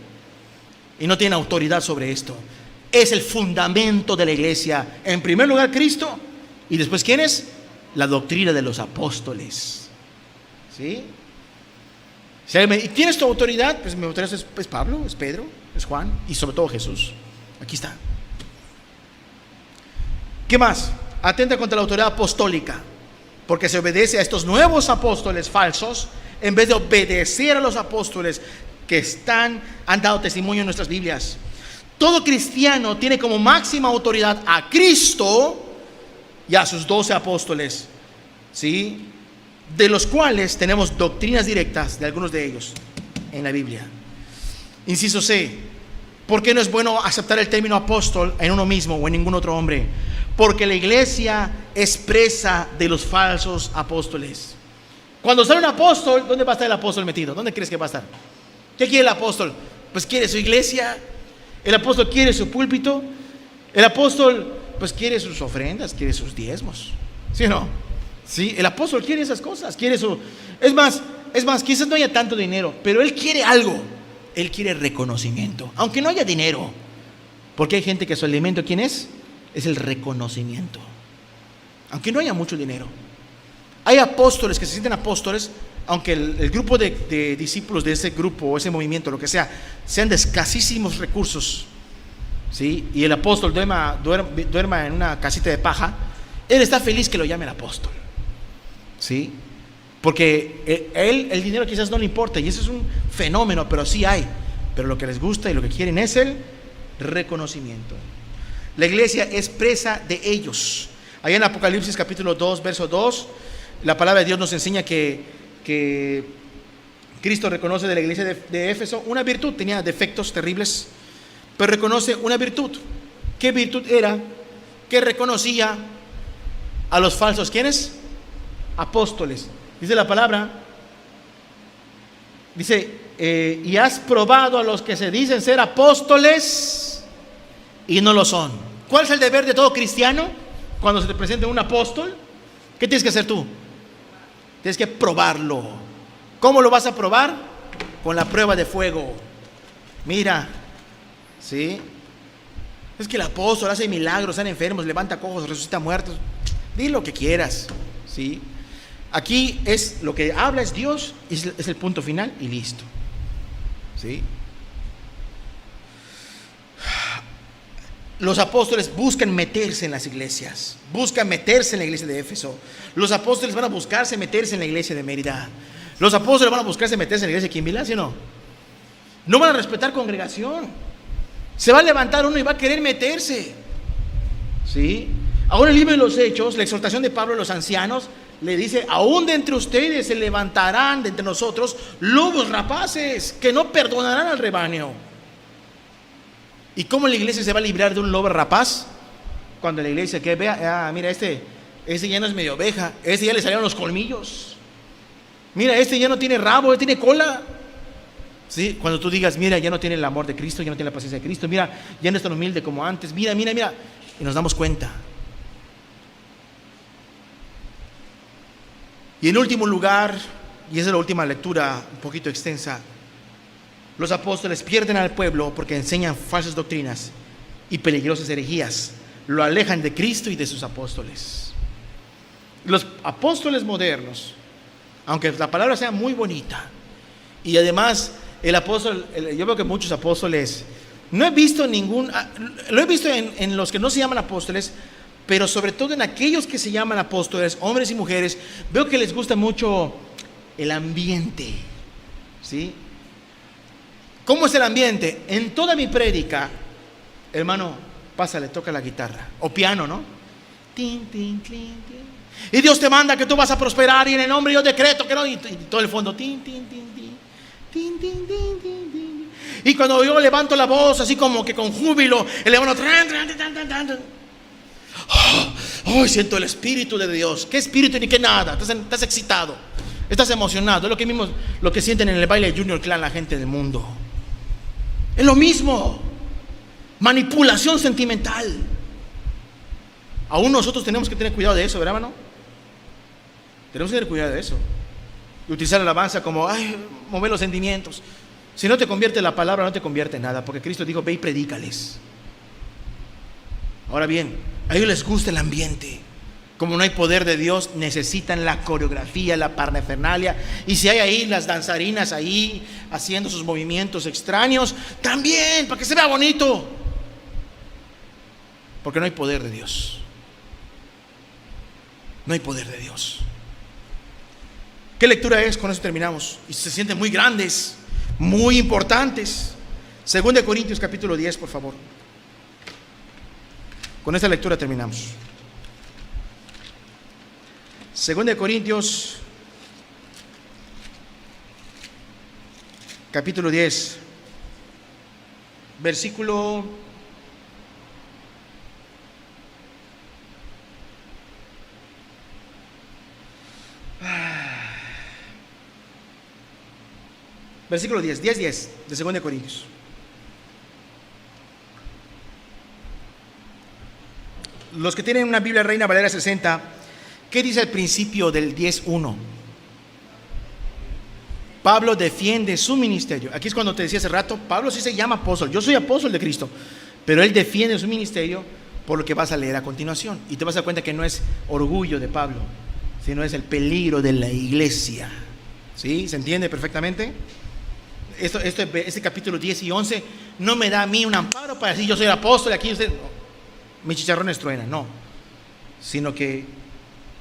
y no tiene autoridad sobre esto. Es el fundamento de la iglesia. En primer lugar Cristo, y después ¿quién es? La doctrina de los apóstoles. ¿Sí? Si alguien me dice, ¿quién es tu autoridad? Pues mi autoridad es Pablo, es Pedro, es Juan y sobre todo Jesús. Aquí está. ¿Qué más? Atenta contra la autoridad apostólica, porque se obedece a estos nuevos apóstoles falsos en vez de obedecer a los apóstoles que han dado testimonio en nuestras Biblias. Todo cristiano tiene como máxima autoridad a Cristo y a sus 12 apóstoles, ¿sí? De los cuales tenemos doctrinas directas de algunos de ellos en la Biblia. Inciso C. ¿Por qué no es bueno aceptar el término apóstol en uno mismo o en ningún otro hombre? Porque la iglesia es presa de los falsos apóstoles. Cuando sale un apóstol, ¿dónde va a estar el apóstol metido? ¿Dónde crees que va a estar? ¿Qué quiere el apóstol? Pues quiere su iglesia. El apóstol quiere su púlpito. El apóstol pues quiere sus ofrendas, quiere sus diezmos. ¿Sí o no? Sí, el apóstol quiere esas cosas, quiere su... Es más, quizás no haya tanto dinero, pero él quiere algo. Él quiere reconocimiento, aunque no haya dinero. Porque hay gente que su alimento, ¿quién es? Es el reconocimiento. Aunque no haya mucho dinero. Hay apóstoles que se sienten apóstoles, aunque el grupo de discípulos de ese grupo o ese movimiento, lo que sea, sean de escasísimos recursos, ¿sí? Y el apóstol duerma en una casita de paja, él está feliz que lo llamen apóstol, ¿sí? Porque el dinero quizás no le importa, y eso es un fenómeno, pero sí hay. Pero lo que les gusta y lo que quieren es el reconocimiento. La iglesia es presa de ellos. Allá en Apocalipsis capítulo 2, verso 2, la palabra de Dios nos enseña que Cristo reconoce de la iglesia de Éfeso una virtud. Tenía defectos terribles, pero reconoce una virtud. ¿Qué virtud era? Que reconocía a los falsos, ¿quiénes? Apóstoles. Dice la palabra, dice, y has probado a los que se dicen ser apóstoles y no lo son. ¿Cuál es el deber de todo cristiano cuando se te presenta un apóstol? ¿Qué tienes que hacer tú? Tienes que probarlo. ¿Cómo lo vas a probar? Con la prueba de fuego. Mira, ¿sí? Es que el apóstol hace milagros, sana enfermos, levanta cojos, resucita muertos. Di lo que quieras, ¿sí? Aquí es lo que habla es Dios, es el punto final y listo, ¿sí? Los apóstoles buscan meterse en las iglesias, buscan meterse en la iglesia de Éfeso. Los apóstoles van a buscarse meterse en la iglesia de Mérida. Los apóstoles van a buscarse meterse en la iglesia de Quimbilá, ¿sí o no? No van a respetar congregación. Se va a levantar uno y va a querer meterse, ¿sí? Ahora en el libro de los Hechos, la exhortación de Pablo a los ancianos le dice: aún de entre ustedes se levantarán de entre nosotros lobos rapaces que no perdonarán al rebaño. ¿Y cómo la iglesia se va a librar de un lobo rapaz? Cuando la iglesia que vea, mira, este ya no es medio oveja, este ya le salieron los colmillos, mira, este ya no tiene rabo, este tiene cola, ¿sí? Cuando tú digas, mira, ya no tiene el amor de Cristo, ya no tiene la paciencia de Cristo, mira, ya no es tan humilde como antes, mira, y nos damos cuenta. Y en último lugar, y esa es la última lectura un poquito extensa, los apóstoles pierden al pueblo porque enseñan falsas doctrinas y peligrosas herejías, lo alejan de Cristo y de sus apóstoles. Los apóstoles modernos, aunque la palabra sea muy bonita, y además el apóstol, yo veo que muchos apóstoles, no he visto lo he visto en los que no se llaman apóstoles, pero sobre todo en aquellos que se llaman apóstoles, hombres y mujeres, veo que les gusta mucho el ambiente, ¿sí? ¿Cómo es el ambiente? En toda mi prédica, hermano, pásale, toca la guitarra o piano, ¿no? Tin, tin, tin, tin. Y Dios te manda que tú vas a prosperar y en el nombre yo decreto que no, y todo el fondo, tin, tin, tin, tin, tin, tin, tin, tin, tin. Y cuando yo levanto la voz así como que con júbilo, el hermano, siento el Espíritu de Dios. ¿Qué espíritu ni qué nada? Estás excitado, estás emocionado. Es lo que sienten en el baile de Junior Clan la gente del mundo. Es lo mismo. Manipulación sentimental. Aún nosotros tenemos que tener cuidado de eso, ¿verdad, hermano? Tenemos que tener cuidado de eso. Y utilizar la alabanza como, mover los sentimientos. Si no te convierte la palabra, no te convierte en nada, porque Cristo dijo, ve y predícales. Ahora bien, a ellos les gusta el ambiente. Como no hay poder de Dios, necesitan la coreografía, la parafernalia. Y si hay ahí las danzarinas ahí haciendo sus movimientos extraños, también, para que se vea bonito. Porque no hay poder de Dios. No hay poder de Dios. ¿Qué lectura es? Con eso terminamos. Y se sienten muy grandes, muy importantes. 2 Corintios capítulo 10, por favor. Con esta lectura terminamos. 2 Corintios capítulo 10, versículo 10 de 2 Corintios. Los que tienen una Biblia Reina Valera 60, ¿qué dice al principio del 10:1? Pablo defiende su ministerio. Aquí es cuando te decía hace rato, Pablo sí se llama apóstol. Yo soy apóstol de Cristo, pero él defiende su ministerio por lo que vas a leer a continuación. Y te vas a dar cuenta que no es orgullo de Pablo, sino es el peligro de la iglesia. ¿Sí? ¿Se entiende perfectamente? Este capítulo 10 y 11 no me da a mí un amparo para decir yo soy el apóstol y aquí usted, mis chicharrones truenan, no, sino que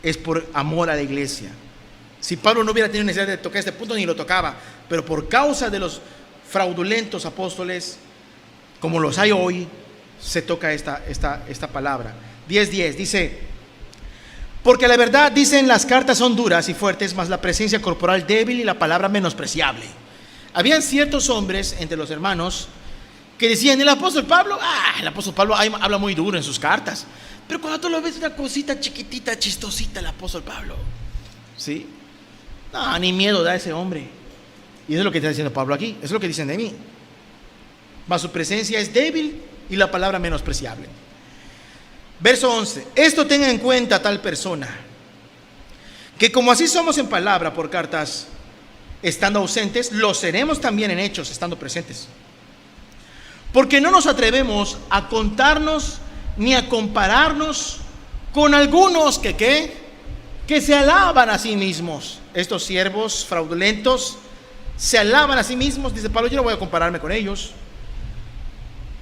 es por amor a la iglesia. Si Pablo no hubiera tenido necesidad de tocar este punto, ni lo tocaba, pero por causa de los fraudulentos apóstoles, como los hay hoy, se toca esta palabra. 10:10 dice: porque la verdad, dicen, las cartas son duras y fuertes, mas la presencia corporal débil y la palabra menospreciable. Habían ciertos hombres entre los hermanos que decían: el apóstol Pablo habla muy duro en sus cartas, pero cuando tú lo ves una cosita chiquitita, chistosita, el apóstol Pablo, ¿sí? No, ni miedo da ese hombre. Y eso es lo que está diciendo Pablo aquí, eso es lo que dicen de mí. Mas su presencia es débil y la palabra menospreciable. Verso 11: esto tenga en cuenta tal persona, que como así somos en palabra por cartas estando ausentes, lo seremos también en hechos estando presentes. Porque no nos atrevemos a contarnos ni a compararnos con algunos que se alaban a sí mismos. Estos siervos fraudulentos se alaban a sí mismos. Dice Pablo: yo no voy a compararme con ellos.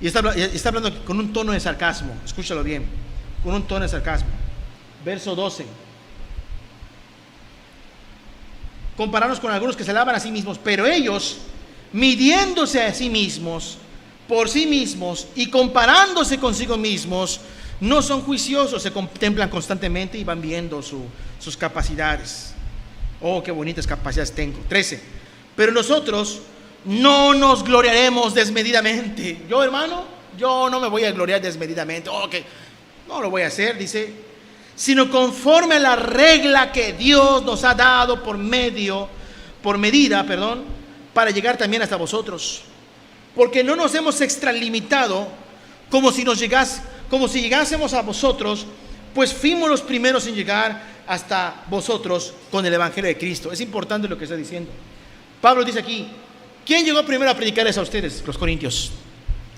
Y está hablando con un tono de sarcasmo. Escúchalo bien, con un tono de sarcasmo. Verso 12: compararnos con algunos que se alaban a sí mismos, pero ellos, midiéndose a sí mismos, por sí mismos y comparándose consigo mismos, no son juiciosos, se contemplan constantemente y van viendo sus capacidades. Oh, qué bonitas capacidades tengo. 13: pero nosotros no nos gloriaremos desmedidamente. Yo, hermano, yo no me voy a gloriar desmedidamente. No lo voy a hacer, dice, sino conforme a la regla que Dios nos ha dado por medida, para llegar también hasta vosotros. Porque no nos hemos extralimitado como si llegásemos a vosotros, pues fuimos los primeros en llegar hasta vosotros con el evangelio de Cristo. Es importante lo que está diciendo. Pablo dice aquí: ¿quién llegó primero a predicarles a ustedes, los corintios?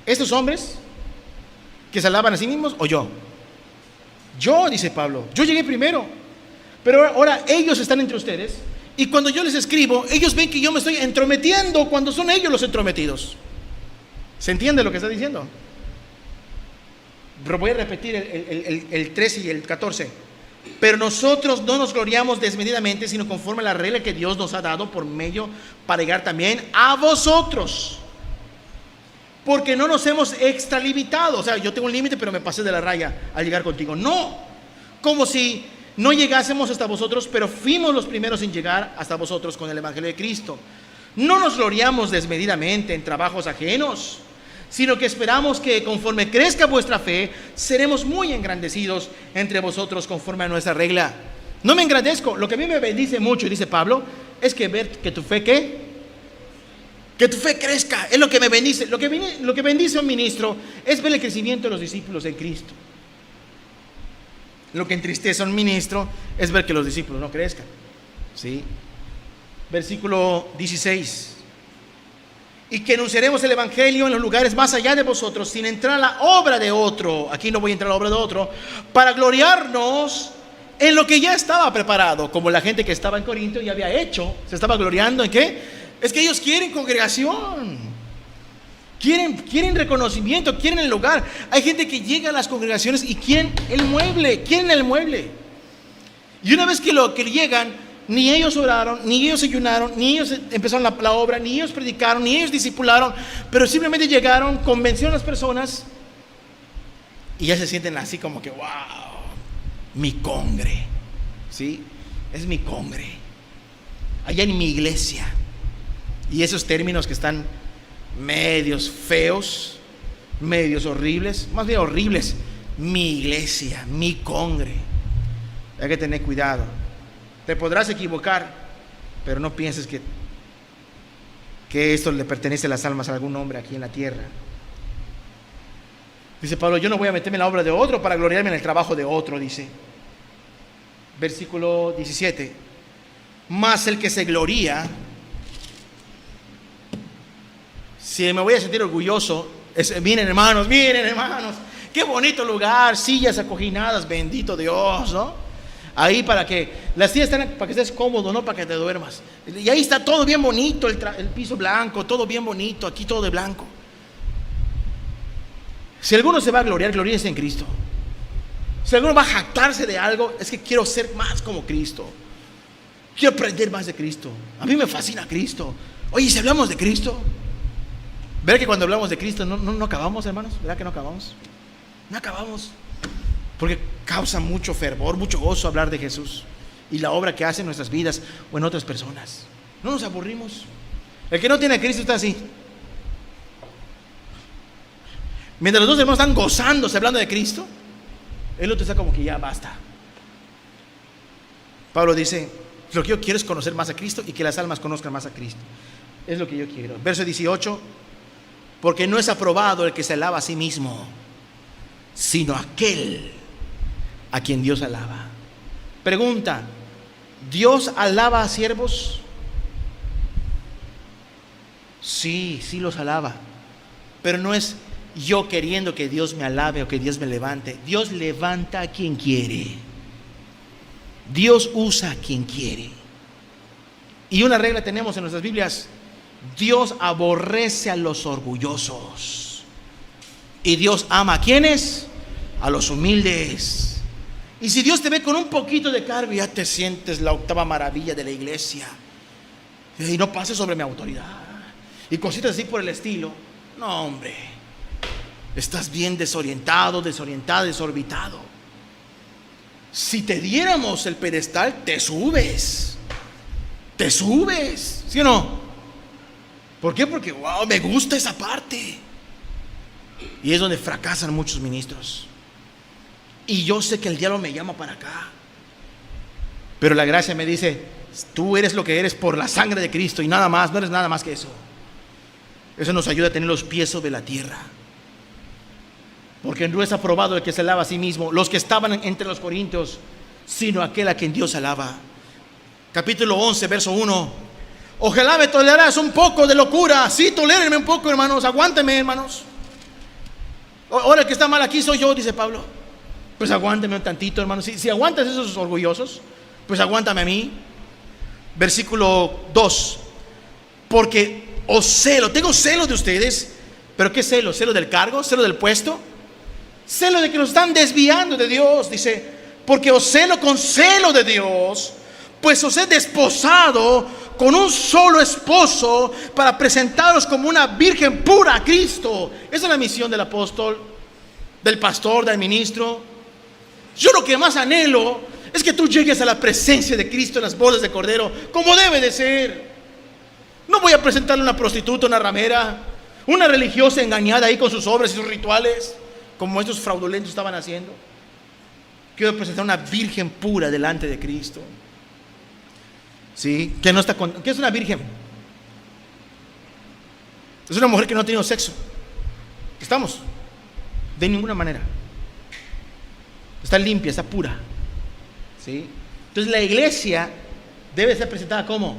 ¿Estos hombres que se alaban a sí mismos o yo? Yo, dice Pablo, yo llegué primero. Pero ahora ellos están entre ustedes, y cuando yo les escribo, ellos ven que yo me estoy entrometiendo cuando son ellos los entrometidos. ¿Se entiende lo que está diciendo? Voy a repetir el 13 y el 14. Pero nosotros no nos gloriamos desmedidamente, sino conforme a la regla que Dios nos ha dado por medio para llegar también a vosotros. Porque no nos hemos extralimitado. O sea, yo tengo un límite, pero me pasé de la raya al llegar contigo. No, como si no llegásemos hasta vosotros, pero fuimos los primeros en llegar hasta vosotros con el evangelio de Cristo. No nos gloriamos desmedidamente en trabajos ajenos, sino que esperamos que conforme crezca vuestra fe, seremos muy engrandecidos entre vosotros conforme a nuestra regla. No me engrandezco. Lo que a mí me bendice mucho, dice Pablo, es que ver que tu fe que tu fe crezca. Es lo que me bendice. Lo que bendice a un ministro es ver el crecimiento de los discípulos en Cristo. Lo que entristece a un ministro es ver que los discípulos no crezcan. ¿Sí? Versículo 16: y que anunciaremos el evangelio en los lugares más allá de vosotros, sin entrar a la obra de otro. Aquí no voy a entrar a la obra de otro, para gloriarnos en lo que ya estaba preparado, como la gente que estaba en Corinto ya había hecho. Se estaba gloriando en ¿qué? Es que ellos quieren congregación, quieren reconocimiento, quieren el lugar. Hay gente que llega a las congregaciones y quieren el mueble. Y una vez que llegan, ni ellos oraron, ni ellos ayunaron, ni ellos empezaron la obra, ni ellos predicaron, ni ellos discipularon, pero simplemente llegaron, convencieron a las personas y ya se sienten así como que wow, mi congre, ¿sí? Es mi congre, allá en mi iglesia. Y esos términos que están medios feos, medios horribles, más bien horribles, mi iglesia, mi congre. Hay que tener cuidado. Te podrás equivocar, pero no pienses que esto le pertenece a las almas a algún hombre aquí en la tierra. Dice Pablo: yo no voy a meterme en la obra de otro para gloriarme en el trabajo de otro, dice. Versículo 17: mas el que se gloría, si me voy a sentir orgulloso, miren hermanos, qué bonito lugar, sillas acoginadas, bendito Dios, ¿no? ahí para que las sillas están para que estés cómodo, no para que te duermas. Y ahí está todo bien bonito, el piso blanco, todo bien bonito, aquí todo de blanco. Si alguno se va a gloriar, gloríese en Cristo. Si alguno va a jactarse de algo, es que quiero ser más como Cristo. Quiero aprender más de Cristo. A mí me fascina Cristo. Oye, si hablamos de Cristo, ¿verdad que cuando hablamos de Cristo no acabamos, hermanos? ¿Verdad que no acabamos? No acabamos. Porque causa mucho fervor, mucho gozo hablar de Jesús y la obra que hace en nuestras vidas o en otras personas. No nos aburrimos. El que no tiene a Cristo está así. Mientras los dos hermanos están gozándose hablando de Cristo, el otro está como que ya basta. Pablo dice: lo que yo quiero es conocer más a Cristo y que las almas conozcan más a Cristo. Es lo que yo quiero. Verso 18: porque no es aprobado el que se alaba a sí mismo, sino aquel a quien Dios alaba. Pregunta: ¿Dios alaba a siervos? Sí, sí los alaba, pero no es yo queriendo que Dios me alabe o que Dios me levante. Dios levanta a quien quiere. Dios usa a quien quiere. Y una regla tenemos en nuestras Biblias: Dios aborrece a los orgullosos y Dios ama a ¿quiénes? A los humildes. Y si Dios te ve con un poquito de cargo, ya te sientes la octava maravilla de la iglesia y no pases sobre mi autoridad y cositas así por el estilo. No, hombre, estás bien desorientado, desorbitado. Si te diéramos el pedestal, te subes, ¿sí o no? ¿Por qué? Porque wow, me gusta esa parte. Y es donde fracasan muchos ministros. Y yo sé que el diablo me llama para acá, pero la gracia me dice: tú eres lo que eres por la sangre de Cristo y nada más, no eres nada más que eso. Eso nos ayuda a tener los pies sobre la tierra. Porque no es aprobado el que se alaba a sí mismo, los que estaban entre los corintios, sino aquel a quien Dios alaba. Capítulo 11, verso 1: ojalá me tolerarás un poco de locura. Sí, tolérenme un poco, hermanos, aguántenme, hermanos. Ahora el que está mal aquí soy yo, dice Pablo. Pues aguántame un tantito, hermanos. Si aguantas esos orgullosos, pues aguántame a mí. Versículo 2: porque os celo, tengo celo de ustedes. ¿Pero qué celo? ¿Celo del cargo? ¿Celo del puesto? Celo de que nos están desviando de Dios. Dice: porque os celo con celo de Dios, pues os he desposado con un solo esposo para presentaros como una virgen pura a Cristo. Esa es la misión del apóstol, del pastor, del ministro. Yo lo que más anhelo es que tú llegues a la presencia de Cristo en las bodas de Cordero, como debe de ser. No voy a presentarle una prostituta, una ramera, una religiosa engañada ahí con sus obras y sus rituales, como estos fraudulentos estaban haciendo. Quiero presentar una virgen pura delante de Cristo. ¿Sí? Que no está con... ¿Qué es una virgen? Es una mujer que no ha tenido sexo. ¿Estamos? De ninguna manera. Está limpia, está pura. ¿Sí? Entonces la iglesia debe ser presentada como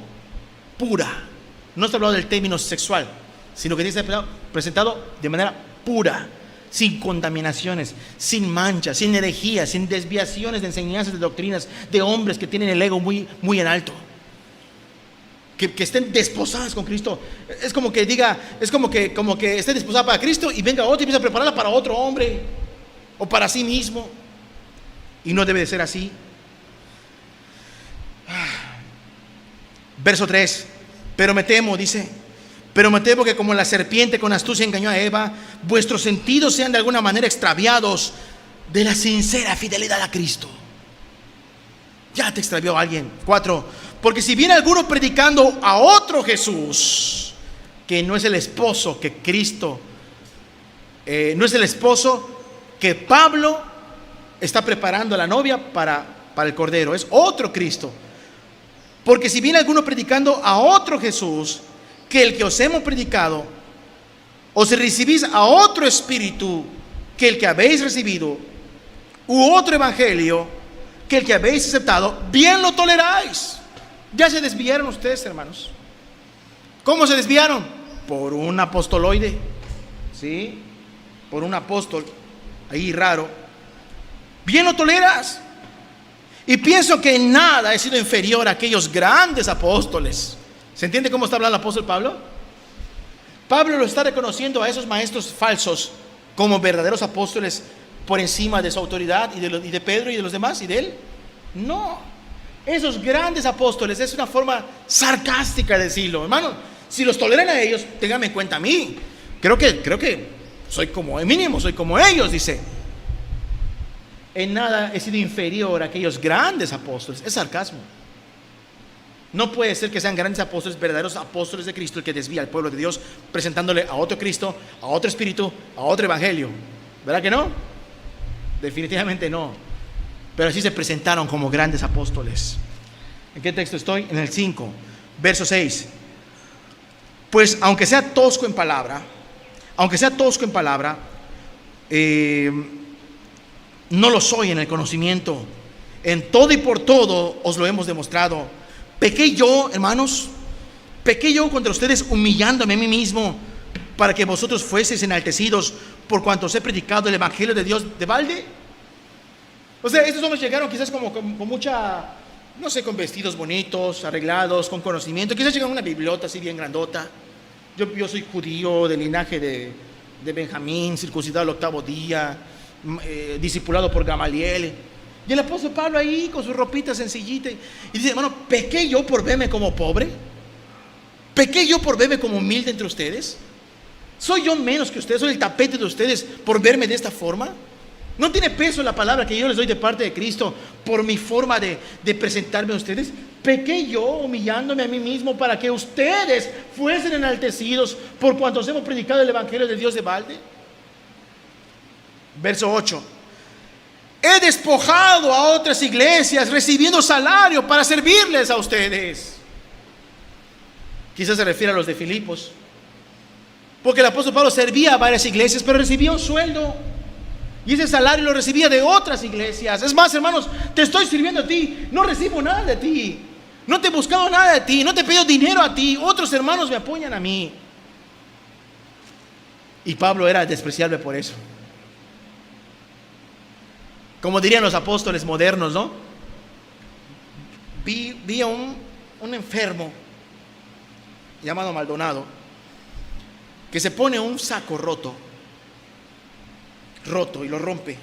pura. No está hablando del término sexual, sino que tiene que ser presentado de manera pura, sin contaminaciones, sin manchas, sin herejías, sin desviaciones de enseñanzas, de doctrinas, de hombres que tienen el ego muy, muy en alto. Que estén desposadas con Cristo. Es como que diga, es como que esté desposada para Cristo y venga otro y empieza a prepararla para otro hombre o para sí mismo. Y no debe de ser así. Verso 3: pero me temo, dice, pero me temo que como la serpiente con astucia engañó a Eva, vuestros sentidos sean de alguna manera extraviados de la sincera fidelidad a Cristo. Ya te extravió alguien. 4: porque si viene alguno predicando a otro Jesús, que no es el esposo que Cristo, no es el esposo que Pablo está preparando a la novia para el Cordero, es otro Cristo. Porque si viene alguno predicando a otro Jesús que el que os hemos predicado, o si recibís a otro espíritu que el que habéis recibido, u otro evangelio que el que habéis aceptado, bien lo toleráis. Ya se desviaron ustedes, hermanos. ¿Cómo se desviaron? Por un apostoloide, ¿sí? Por un apóstol ahí raro. Bien lo toleras. Y pienso que en nada he sido inferior a aquellos grandes apóstoles. ¿Se entiende cómo está hablando el apóstol Pablo? Pablo lo está reconociendo a esos maestros falsos como verdaderos apóstoles por encima de su autoridad y de Pedro y de los demás y de él. No, esos grandes apóstoles es una forma sarcástica de decirlo. Hermano, si los toleran a ellos, ténganme en cuenta a mí. Creo que soy como, mínimo soy como ellos, dice. En nada he sido inferior a aquellos grandes apóstoles. Es sarcasmo. No puede ser que sean grandes apóstoles, verdaderos apóstoles de Cristo, el que desvía al pueblo de Dios presentándole a otro Cristo, a otro Espíritu, a otro Evangelio. ¿Verdad que no? Definitivamente no. Pero así se presentaron como grandes apóstoles. ¿En qué texto estoy? En el 5, verso 6. Pues aunque sea tosco en palabra, no lo soy en el conocimiento. En todo y por todo os lo hemos demostrado. Pequé yo, hermanos, contra ustedes, humillándome a mí mismo, para que vosotros fueseis enaltecidos por cuanto os he predicado el Evangelio de Dios de balde. O sea, estos hombres llegaron quizás con mucha, no sé, con vestidos bonitos, arreglados, con conocimiento. Quizás llegaron a una biblioteca así bien grandota. Yo soy judío, del linaje de Benjamín, circuncidado al 8º día, discipulado por Gamaliel. Y el apóstol Pablo ahí con su ropita sencillita y dice, hermano, ¿pequé yo por verme como pobre? ¿Pequé yo por verme como humilde entre ustedes? ¿Soy yo menos que ustedes? ¿Soy el tapete de ustedes por verme de esta forma? ¿No tiene peso la palabra que yo les doy de parte de Cristo por mi forma de presentarme a ustedes? ¿Pequé yo humillándome a mí mismo para que ustedes fuesen enaltecidos por cuanto hemos predicado el Evangelio de Dios de balde? Verso 8. He despojado a otras iglesias recibiendo salario para servirles a ustedes. Quizás se refiere a los de Filipos, porque el apóstol Pablo servía a varias iglesias, pero recibía un sueldo, y ese salario lo recibía de otras iglesias. Es más, hermanos, te estoy sirviendo a ti, no recibo nada de ti, no te he buscado nada de ti, no te he pedido dinero a ti, otros hermanos me apoyan a mí. Y Pablo era despreciable por eso. Como dirían los apóstoles modernos, ¿no? Vi a un enfermo llamado Maldonado que se pone un saco roto y lo rompe,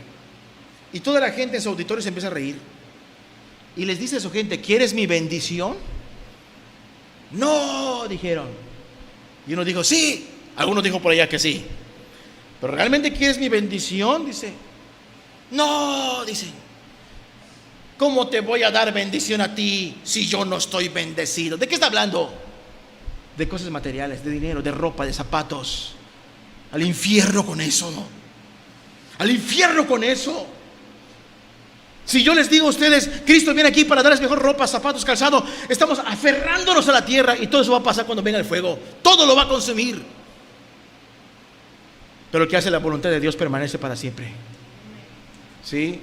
y toda la gente en su auditorio se empieza a reír y les dice a su gente, ¿quieres mi bendición? No, dijeron. Y uno dijo, sí. Algunos dijo por allá que sí. Pero ¿realmente quieres mi bendición? Dice. No, dice. ¿Cómo te voy a dar bendición a ti si yo no estoy bendecido? ¿De qué está hablando? De cosas materiales, de dinero, de ropa, de zapatos. Al infierno con eso, ¿no? Al infierno con eso. Si yo les digo a ustedes, Cristo viene aquí para darles mejor ropa, zapatos, calzado, estamos aferrándonos a la tierra, y todo eso va a pasar cuando venga el fuego. Todo lo va a consumir. Pero el que hace la voluntad de Dios permanece para siempre. ¿Sí?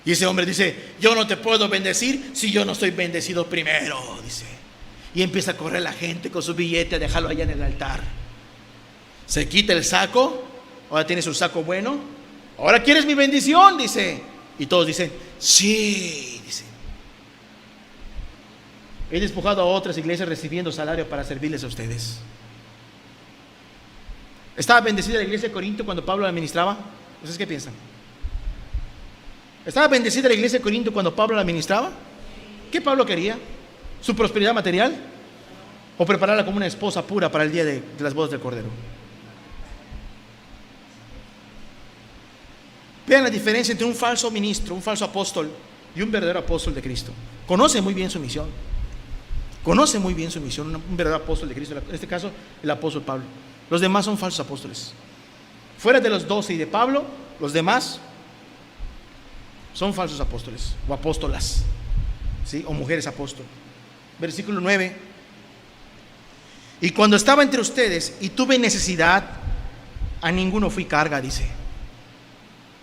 Y ese hombre dice, yo no te puedo bendecir si yo no estoy bendecido primero, dice. Y empieza a correr la gente con su billete a dejarlo allá en el altar. Se quita el saco. Ahora tienes un saco bueno. Ahora quieres mi bendición, dice. Y todos dicen, sí, dice. He despojado a otras iglesias recibiendo salario para servirles a ustedes. ¿Estaba bendecida la iglesia de Corinto cuando Pablo la administraba? ¿Ustedes qué piensan? ¿Estaba bendecida la iglesia de Corinto cuando Pablo la administraba? ¿Qué Pablo quería? ¿Su prosperidad material? ¿O prepararla como una esposa pura para el día de las bodas del Cordero? Vean la diferencia entre un falso ministro, un falso apóstol y un verdadero apóstol de Cristo. Conoce muy bien su misión. Conoce muy bien su misión, un verdadero apóstol de Cristo. En este caso, el apóstol Pablo. Los demás son falsos apóstoles. Fuera de los 12 y de Pablo, los demás son falsos apóstoles o apóstolas, ¿sí? O mujeres apóstol. Versículo 9. Y cuando estaba entre ustedes y tuve necesidad, a ninguno fui carga, dice.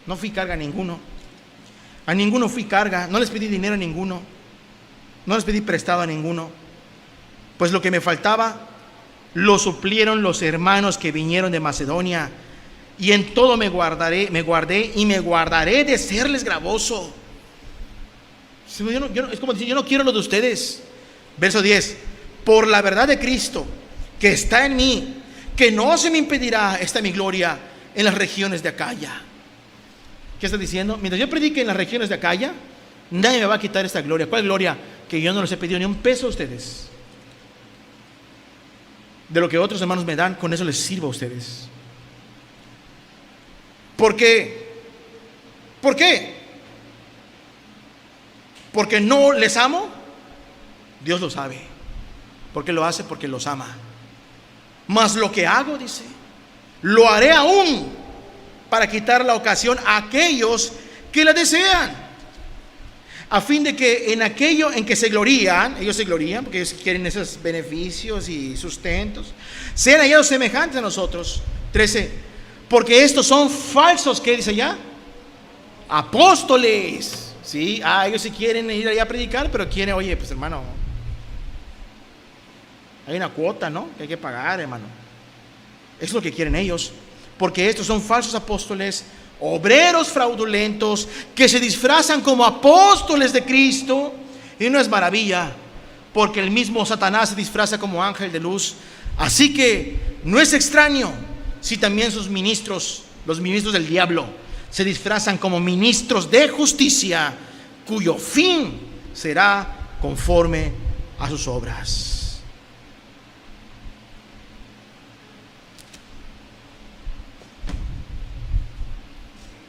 No fui carga a ninguno. A ninguno fui carga. No les pedí dinero a ninguno. No les pedí prestado a ninguno. Pues lo que me faltaba lo suplieron los hermanos que vinieron de Macedonia. Y en todo me guardé y me guardaré de serles gravoso. Es como decir, yo no quiero lo de ustedes. Verso 10. Por la verdad de Cristo que está en mí, que no se me impedirá esta mi gloria en las regiones de Acaya. ¿Qué está diciendo? Mientras yo predique en las regiones de Acaya, nadie me va a quitar esta gloria. ¿Cuál gloria? Que yo no les he pedido ni un peso a ustedes. De lo que otros hermanos me dan, con eso les sirvo a ustedes. ¿Por qué? ¿Por qué? ¿Porque no les amo? Dios lo sabe. ¿Por qué lo hace? Porque los ama. Mas lo que hago, dice, lo haré aún para quitar la ocasión a aquellos que la desean, a fin de que en aquello en que se glorían, ellos se glorían porque ellos quieren esos beneficios y sustentos, sean hallados semejantes a nosotros. 13. Porque estos son falsos, ¿qué dice allá? Apóstoles. ¿Sí? Ellos sí quieren ir allá a predicar, pero quieren, oye, pues hermano, hay una cuota, ¿no? Que hay que pagar, hermano. Es lo que quieren ellos. Porque estos son falsos apóstoles, obreros fraudulentos, que se disfrazan como apóstoles de Cristo. Y no es maravilla, porque el mismo Satanás se disfraza como ángel de luz. Así que no es extraño si también sus ministros, los ministros del diablo, se disfrazan como ministros de justicia, cuyo fin será conforme a sus obras.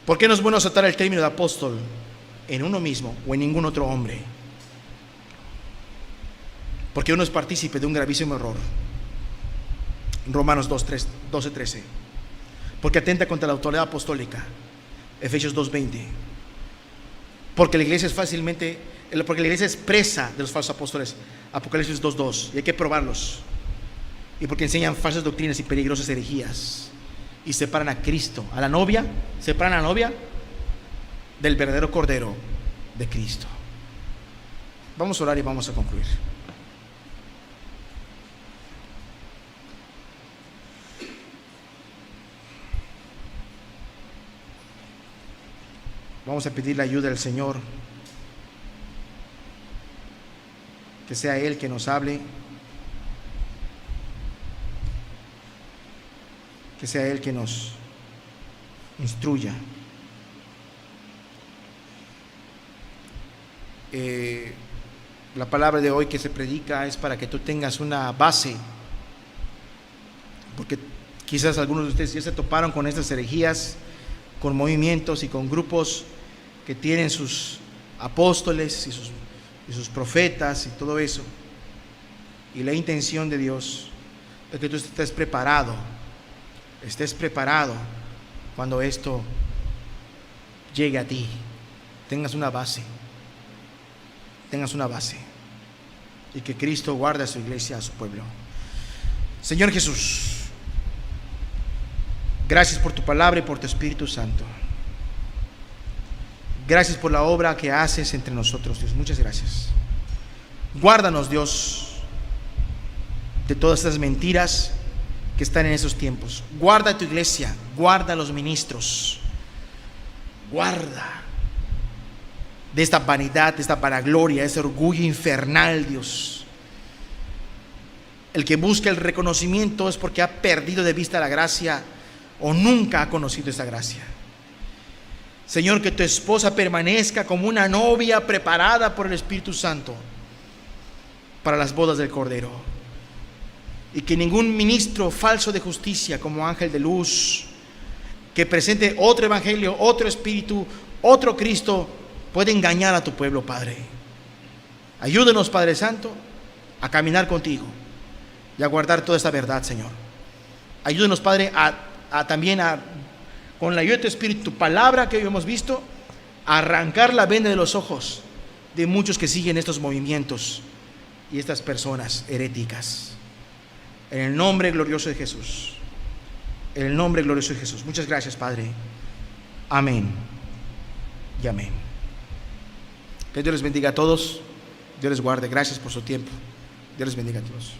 ¿Por qué no es bueno aceptar el término de apóstol en uno mismo o en ningún otro hombre? Porque uno es partícipe de un gravísimo error. Romanos 12:13. Porque atenta contra la autoridad apostólica. Efesios 2:20. Porque la iglesia es presa de los falsos apóstoles. Apocalipsis 2:2. Y hay que probarlos. Y porque enseñan falsas doctrinas y peligrosas herejías. Y separan a Cristo, a la novia, separan a la novia del verdadero Cordero de Cristo. Vamos a orar y vamos a concluir. Vamos a pedir la ayuda del Señor, que sea Él que nos hable, que sea Él que nos instruya. La palabra de hoy que se predica es para que tú tengas una base, porque quizás algunos de ustedes ya se toparon con estas herejías, con movimientos y con grupos que tienen sus apóstoles y sus profetas y todo eso. Y la intención de Dios es que tú estés preparado cuando esto llegue a ti. Tengas una base y que Cristo guarde a su iglesia, a su pueblo. Señor Jesús, gracias por tu palabra y por tu Espíritu Santo. Gracias por la obra que haces entre nosotros, Dios. Muchas gracias. Guárdanos, Dios, de todas estas mentiras que están en esos tiempos. Guarda a tu iglesia, guarda a los ministros, guarda de esta vanidad, de esta vanagloria, de ese orgullo infernal, Dios. El que busca el reconocimiento es porque ha perdido de vista la gracia o nunca ha conocido esa gracia. Señor, que tu esposa permanezca como una novia preparada por el Espíritu Santo para las bodas del Cordero. Y que ningún ministro falso de justicia como ángel de luz, que presente otro evangelio, otro espíritu, otro Cristo, pueda engañar a tu pueblo, Padre. Ayúdanos, Padre Santo, a caminar contigo y a guardar toda esta verdad, Señor. Ayúdanos, Padre, también con la ayuda de tu Espíritu, tu palabra que hoy hemos visto, a arrancar la venda de los ojos de muchos que siguen estos movimientos y estas personas heréticas. En el nombre glorioso de Jesús. En el nombre glorioso de Jesús. Muchas gracias, Padre. Amén y amén. Que Dios les bendiga a todos. Dios les guarde. Gracias por su tiempo. Dios les bendiga a todos.